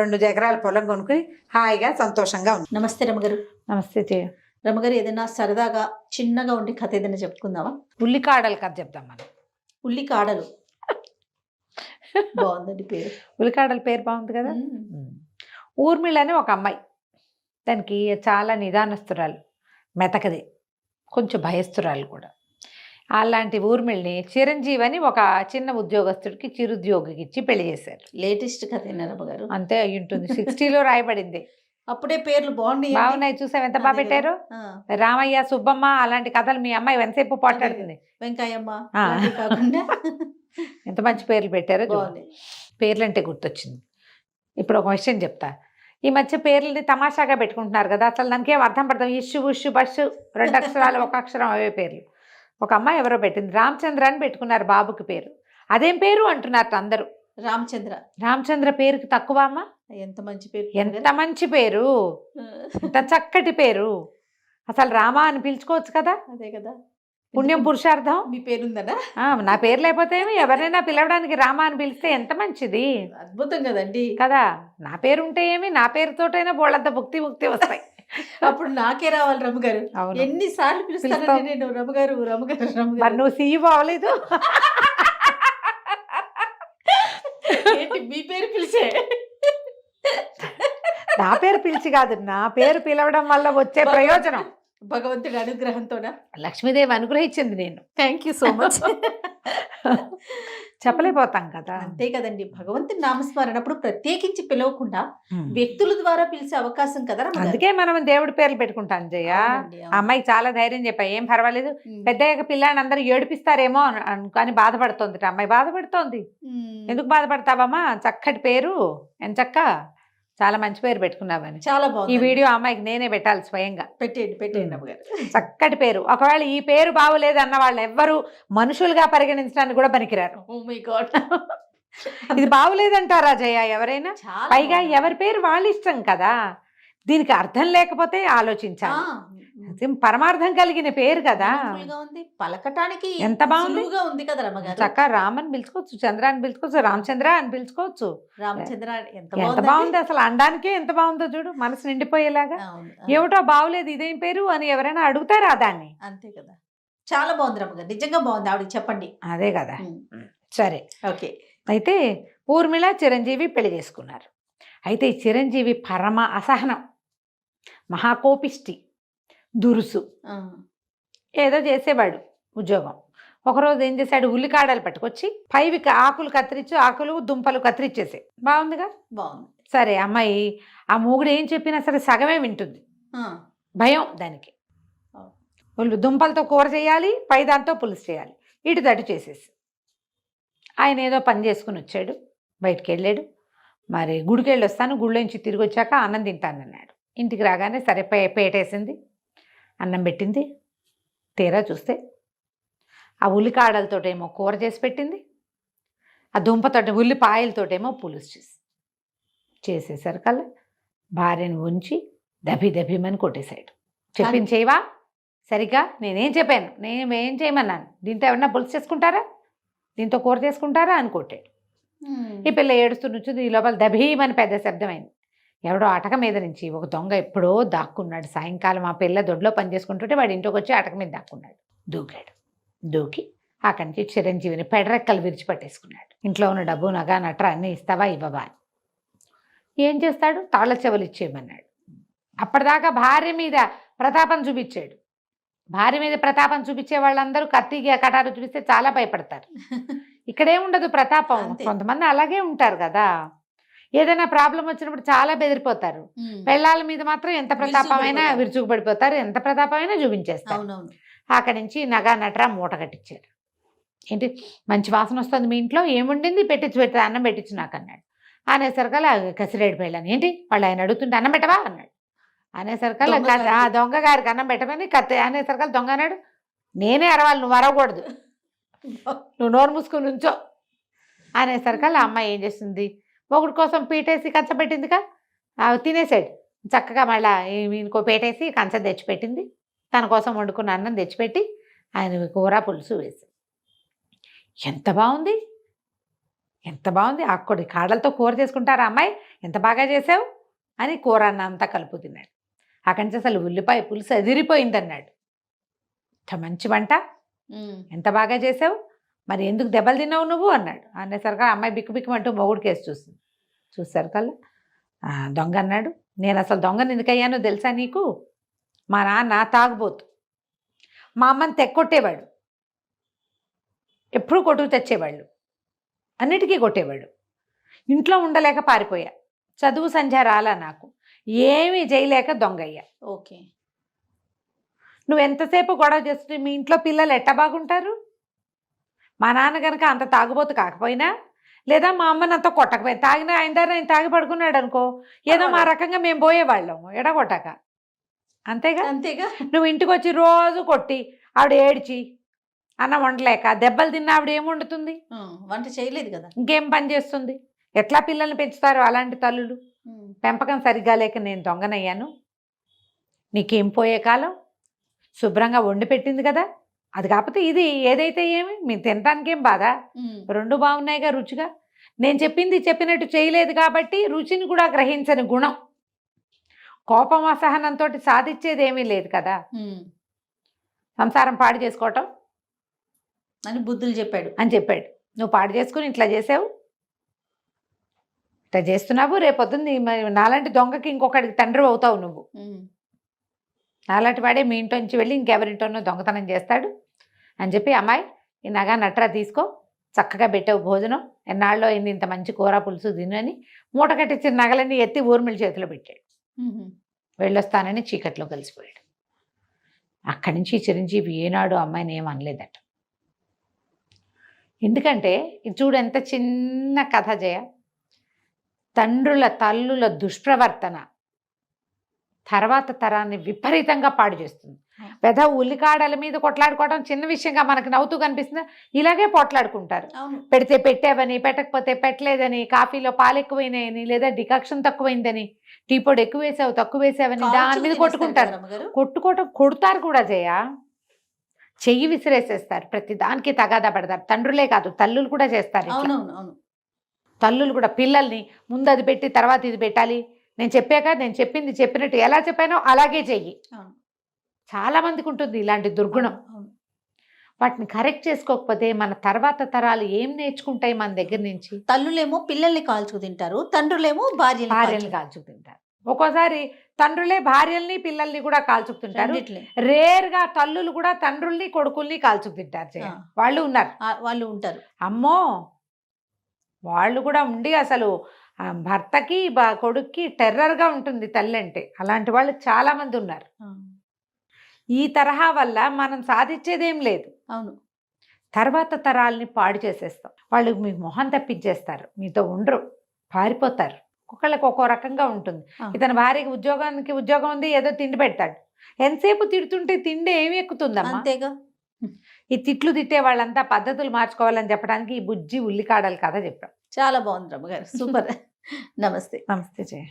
2 ఎకరాల పొలం కొనుక్కుని హాయిగా సంతోషంగా ఉంది. నమస్తే రమగారు. నమస్తే రమగారు, ఏదైనా సరదాగా చిన్నగా ఉండి కథ ఏదైనా చెప్పుకుందామా? ఉల్లికాడల కథ చెప్తాం మనం. ఉల్లికాడలు బాగుందండి పేరు. ఉల్లికాడల పేరు బాగుంది కదా. ఊర్మిళ అని ఒక అమ్మాయి, దానికి చాలా నిదానస్తురాలు, మెతకది. కొంచెం భయస్తురాలు కూడా. అలాంటి ఊర్మిళని చిరంజీవి అని ఒక చిన్న ఉద్యోగస్తుడికి చిరుద్యోగికి ఇచ్చి పెళ్లి చేశారు. లేటెస్ట్ కథ రమ్మగారు. అంతే అయి ఉంటుంది. 60లో రాయబడింది. అప్పుడే పేర్లు బాగున్నాయి. బాగున్నాయి, చూసావు ఎంత బాగా పెట్టారు. రామయ్య, సుబ్బమ్మ అలాంటి కథలు మీ అమ్మాయి ఎంతసేపు పోట్లాడుతుంది. వెంకయ్యమ్మ కాకుండా ఎంత మంచి పేర్లు పెట్టారో. పేర్లు అంటే గుర్తొచ్చింది. ఇప్పుడు ఒక విషయం చెప్తా. ఈ మధ్య పేర్లని తమాషాగా పెట్టుకుంటున్నారు కదా, అసలు దానికి ఏం అర్థం పడతాం. ఇష్యు ఉష్యు బస్సు 2 అక్షరాలు 1 అక్షరం అవే పేర్లు. ఒక అమ్మాయి ఎవరో పెట్టింది, రామచంద్ర అని పెట్టుకున్నారు బాబుకి పేరు. అదేం పేరు అంటున్నారు అందరూ. రామచంద్ర పేరుకి తక్కువ అమ్మ. ఎంత మంచి పేరు, ఎంత మంచి పేరు, ఎంత చక్కటి పేరు. అసలు రామ అని పిలుచుకోవచ్చు కదా. అదే కదా పుణ్యం పురుషార్థం. మీ పేరుందనా? నా పేరు లేకపోతే ఎవరైనా పిలవడానికి రామ అని పిలిస్తే ఎంత మంచిది. అద్భుతం కదండి కదా. నా పేరు ఉంటే ఏమి, నా పేరుతోటైనా బోళ్ళంత భుక్తి వస్తాయి. అప్పుడు నాకే రావాలి రమ్మగారు. ఎన్నిసార్లు పిలుస్తాను నేను రమ్మగారు రమ్మగారు రమ్మగారు. మరి నువ్వు సీఈఓ అవ్వలేదు. మీ పేరు పిలిచే, నా పేరు పిలిచి కాదు, నా పేరు పిలవడం వల్ల వచ్చే ప్రయోజనం భగవంతుడి అనుగ్రహంతోనా. లక్ష్మీదేవి అనుగ్రహించింది. నేను థ్యాంక్ యూ సో మచ్. చెప్పలేకపోతాం కదా. అంతే కదండి. భగవంతుని నామస్మరణప్పుడు ప్రత్యేకించి పిలవకుండా వ్యక్తుల ద్వారా పిలిచే అవకాశం కదా. అందుకే మనం దేవుడి పేర్లు పెట్టుకుంటాం. జయ అమ్మాయికి చాలా ధైర్యం చెప్పా, ఏం పర్వాలేదు, పెద్దయ్యాక పిల్లాన్ని అందరూ ఏడిపిస్తారేమో అని బాధపడుతోంది. అమ్మాయి బాధపడుతోంది. ఎందుకు బాధపడతావమ్మా, చక్కటి పేరు, ఎంచక్క చాలా మంచి పేరు పెట్టుకున్నావని. చాలా బాగుంది. ఈ వీడియో అమ్మాయికి నేనే పెట్టాలి స్వయంగా. పెట్టేయండి అమ్మగారు. చక్కటి పేరు. ఒకవేళ ఈ పేరు బాగోలేదు అన్న వాళ్ళు ఎవ్వరు మనుషులుగా పరిగణించడానికి కూడా పనికిరారు. Oh my God. ఇది బాగోలేదంటారా జయ ఎవరైనా? పైగా ఎవరి పేరు వాళ్ళ ఇష్టం కదా. దీనికి అర్థం లేకపోతే ఆలోచించాలి. పరమార్థం కలిగిన పేరు కదా, పలకటానికి ఎంత బాగుందిగా ఉంది కదా. చక్క రామని పిలుచుకోవచ్చు, చంద్ర అని పిలుచుకోవచ్చు, రామచంద్ర అని పిలుచుకోవచ్చు. రామచంద్ర ఎంత బాగుంది అసలు. అనడానికే ఎంత బాగుందో చూడు, మనసు నిండిపోయేలాగా. ఏమిటో బాగులేదు ఇదేం పేరు అని ఎవరైనా అడుగుతారా దాన్ని? అంతే కదా. చాలా బాగుంది రమ్మగారు, నిజంగా బాగుంది. ఆవిడకి చెప్పండి. అదే కదా. సరే, ఓకే. అయితే ఊర్మిళ చిరంజీవి పెళ్లి చేసుకున్నారు. అయితే ఈ చిరంజీవి పరమ అసహనం, మహాకోపిష్టి, దురుసు, ఏదో చేసేవాడు ఉద్యోగం. ఒకరోజు ఏం చేశాడు, ఉల్లికాడలు పట్టుకొచ్చి పైవి ఆకులు కత్తిరించి, ఆకులు దుంపలు కత్తిరించేసే. బాగుందిగా, బాగుంది. సరే, అమ్మాయి ఆ మూగుడు ఏం చెప్పినా సరే సగమే వింటుంది. భయం దానికి. దుంపలతో కూర చేయాలి, పై దాంతో పులుసు చేయాలి, ఇటు తటు చేసేసి. ఆయన ఏదో పని చేసుకుని వచ్చాడు, బయటికి వెళ్ళాడు. మరి గుడికి వెళ్ళి వస్తాను, గుళ్ళోంచి తిరిగి వచ్చాక అన్నం తింటానన్నాడు. ఇంటికి రాగానే సరే పేటేసింది, అన్నం పెట్టింది. తీరా చూస్తే ఆ ఉల్లికాడలతోటేమో కూర చేసి పెట్టింది, ఆ దుంపతోటి ఉల్లిపాయలతోటేమో పులుసు చేసేసరికల్లా భార్యను ఉంచి దభిమని కొట్టేశాడు. చెప్పించేవా సరిగ్గా? నేనేం చెప్పాను, నేనేం చేయమన్నాను, దీంతో ఏమన్నా పులుసు చేసుకుంటారా, దీంతో కూర చేసుకుంటారా అని కొట్టాడు. ఈ పిల్ల ఏడుస్తూ నుంచింది. ఈ లోపల దభీమని పెద్ద శబ్దమైంది. ఎవడో అటక మీద నుంచి ఒక దొంగ ఎప్పుడో దాక్కున్నాడు. సాయంకాలం ఆ పిల్ల దొడ్లో పని చేసుకుంటుంటే వాడి ఇంటికి వచ్చి అటక మీద దాక్కున్నాడు. దూకాడు. దూకి అక్కడి నుంచి చిరంజీవిని పెడరెక్కలు విరిచిపట్టేసుకున్నాడు. ఇంట్లో ఉన్న డబ్బు, నగ, నట్ర అన్నీ ఇస్తావా ఇవ్వవా అని. ఏం చేస్తాడు, తాళ్ళ చెవులు ఇచ్చేయమన్నాడు. అప్పటిదాకా భార్య మీద ప్రతాపం చూపించాడు. భార్య మీద ప్రతాపం చూపించే వాళ్ళందరూ కత్తిగా కటారు చూపిస్తే చాలా భయపడతారు. ఇక్కడేముండదు ప్రతాపం. కొంతమంది అలాగే ఉంటారు కదా. ఏదైనా ప్రాబ్లం వచ్చినప్పుడు చాలా బెదిరిపోతారు. పెళ్ళాల మీద మాత్రం ఎంత ప్రతాపమైనా విరుచుకుపడిపోతారు, ఎంత ప్రతాపమైనా చూపించేస్తారు. అక్కడి నుంచి నగా నట్రా మూట కట్టించారు. ఏంటి మంచి వాసన వస్తుంది మీ ఇంట్లో, ఏముండింది పెట్టి అన్నం పెట్టించు నాకు అన్నాడు. అనేసరికల్లా కసిరేడు పెళ్ళాను. ఏంటి వాళ్ళు ఆయన అడుగుతుంటే అన్నం పెట్టవా అన్నాడు. అనేసరికల్లా దొంగ గారికి అన్నం పెట్టమని అనేసరికల్లా దొంగ అన్నాడు, నేనే అరవాలి, నువ్వు అరవకూడదు, నువ్వు నోరు మూసుకుని నుంచో అనేసరికల్లా అమ్మాయి ఏం చేస్తుంది, ఒకటి కోసం పీటేసి కంచ పెట్టిందిగా, తినేసాడు చక్కగా. మళ్ళీ ఇంకో పీటేసి కంచం తెచ్చిపెట్టింది. తన కోసం వండుకున్న అన్నం తెచ్చిపెట్టి ఆయన కూర పులుసు వేసి. ఎంత బాగుంది, ఎంత బాగుంది. ఆకుడి కాడలతో కూర చేసుకుంటారా అమ్మాయి, ఎంత బాగా చేసావు అని కూర అన్న అంతా కలుపు తిన్నాడు. అక్కడి నుంచి అసలు ఉల్లిపాయ పులుసు అదిరిపోయిందన్నాడు. ఇంత మంచి వంట, ఎంత బాగా చేసావు, మరి ఎందుకు దెబ్బలు తిన్నావు నువ్వు అన్నాడు. అనేసరిగా అమ్మాయి బిక్కుబిక్కుమంటూ మొగుడు కేసు చూస్తుంది. చూసేసరికల్లా దొంగ అన్నాడు, నేను అసలు దొంగని ఎందుకయ్యానో తెలుసా నీకు, మా నాన్న తాగుబోతు, మా అమ్మని తెక్కొట్టేవాడు, ఎప్పుడు కొట్టుకు తెచ్చేవాళ్ళు, అన్నిటికీ కొట్టేవాడు. ఇంట్లో ఉండలేక పారిపోయా, చదువు సంధ్య రాలా, నాకు ఏమీ చేయలేక దొంగయ్యా. ఓకే. నువ్వు ఎంతసేపు గొడవ చేస్తుంటే మీ ఇంట్లో పిల్లలు ఎట్ట బాగుంటారు? మా నాన్న కనుక అంత తాగుబోతు కాకపోయినా, లేదా మా అమ్మని అంత కొట్టకపోయినా, తాగినా ఆయన దారి ఆయన తాగి పడుకున్నాడు అనుకో, ఏదో మా రకంగా మేము పోయేవాళ్ళం ఎడగొట్టక. అంతేగా? అంతేగా. నువ్వు ఇంటికి వచ్చి రోజు కొట్టి ఆవిడ ఏడ్చి అన్నం వండలేక దెబ్బలు తిన్న ఆవిడ ఏం వండుతుంది? వంట చేయలేదు కదా, ఇంకేం పని చేస్తుంది? ఎట్లా పిల్లల్ని పెంచుతారు అలాంటి తల్లులు? పెంపకం సరిగ్గా లేక నేను దొంగనయ్యాను. నీకేం పోయే కాలం, శుభ్రంగా వండి పెట్టింది కదా, అది కాకపోతే ఇది ఏదైతే ఏమి, మీరు తినడానికి ఏం బాధ, రెండు బాగున్నాయిగా రుచిగా. నేను చెప్పింది చెప్పినట్టు చేయలేదు కాబట్టి రుచిని కూడా గ్రహించని గుణం, కోపం అసహనంతో సాధించేది ఏమీ లేదు కదా. సంసారం పాడు చేసుకోవటం అని బుద్ధులు చెప్పాడు అని చెప్పాడు. నువ్వు పాడు చేసుకుని ఇట్లా చేసావు, ఇట్లా చేస్తున్నావు, రేపొద్దుంది నాలాంటి దొంగకి ఇంకొకటికి తండ్రి అవుతావు నువ్వు. నాలాంటి వాడే మీ ఇంట్లోంచి వెళ్ళి ఇంకెవరింటోనో దొంగతనం చేస్తాడు అని చెప్పి, అమ్మాయి ఈ నగ నట్రా తీసుకో, చక్కగా పెట్టావు భోజనం, ఎన్నాళ్ళలో ఇంత మంచి కూర పులుసు తినని మూట కట్టించిన నగలన్నీ ఎత్తి ఊర్మిళ చేతిలో పెట్టాడు. వెళ్ళొస్తానని చీకట్లో కలిసిపోయాడు. అక్కడి నుంచి చిరంజీవి ఏనాడు అమ్మాయిని ఏం అనలేదట. ఎందుకంటే ఇది చూడు ఎంత చిన్న కథ జయ. తండ్రుల తల్లుల దుష్ప్రవర్తన తర్వాత తరాన్ని విపరీతంగా పాడు చేస్తుంది. పెద్ద ఉల్లికాడల మీద కొట్లాడుకోవడం చిన్న విషయంగా మనకు నవ్వుతూ కనిపిస్తుంది, ఇలాగే పోట్లాడుకుంటారు. పెడితే పెట్టావని, పెట్టకపోతే పెట్టలేదని, కాఫీలో పాలు ఎక్కువైనాయని, లేదా డికాక్షన్ తక్కువైందని, టీ పొడి ఎక్కువ వేసావు తక్కువ వేసావని దాని మీద కొట్టుకుంటారు. కొడతారు కూడా జయ, చెయ్యి విసిరేసేస్తారు, ప్రతి దానికి తగాదా పడతారు. తండ్రులే కాదు తల్లులు కూడా చేస్తారు. తల్లులు కూడా పిల్లల్ని ముందు అది పెట్టి తర్వాత ఇది పెట్టాలి, నేను చెప్పాక నేను చెప్పింది చెప్పినట్టు ఎలా చెప్పానో అలాగే చెయ్యి. చాలా మందికి ఉంటుంది ఇలాంటి దుర్గుణం. వాటిని కరెక్ట్ చేసుకోకపోతే మన తర్వాత తరాలు ఏం నేర్చుకుంటాయి మన దగ్గర నుంచి? తల్లులేమో పిల్లల్ని కాల్చుకు తింటారు, తండ్రులేమో భార్యల్ని కాల్చుకు తింటారు. ఒక్కోసారి తండ్రులే భార్యల్ని పిల్లల్ని కూడా కాల్చుకు తింటారు. రేర్గా తల్లులు కూడా తండ్రుల్ని కొడుకుల్ని కాల్చుకు తింటారు. వాళ్ళు ఉంటారు. అమ్మో, వాళ్ళు కూడా ఉండి అసలు భర్తకి కొడుక్కి టెర్రర్గా ఉంటుంది తల్లి అంటే. అలాంటి వాళ్ళు చాలా మంది ఉన్నారు. ఈ తరహా వల్ల మనం సాధించేదేం లేదు. అవును, తర్వాత తరాలని పాడు చేసేస్తాం. వాళ్ళు మీకు మొహం తప్పించేస్తారు, మీతో ఉండరు, పారిపోతారు. ఒక్కొక్కళ్ళకి ఒక్కో రకంగా ఉంటుంది. ఇతని భార్యకి ఉద్యోగం ఉంది, ఏదో తిండి పెడతాడు, ఎంతసేపు తిడుతుంటే తిండి ఏమి ఎక్కుతుందమ్మా? అంతేగా. ఈ తిట్లు తిట్టే వాళ్ళంతా పద్ధతులు మార్చుకోవాలని చెప్పడానికి ఈ బుజ్జి ఉల్లికాడలు కథ చెప్పాం. చాలా బాగుంది రమ్మగారు, సూపర్. నమస్తే. నమస్తే జయ.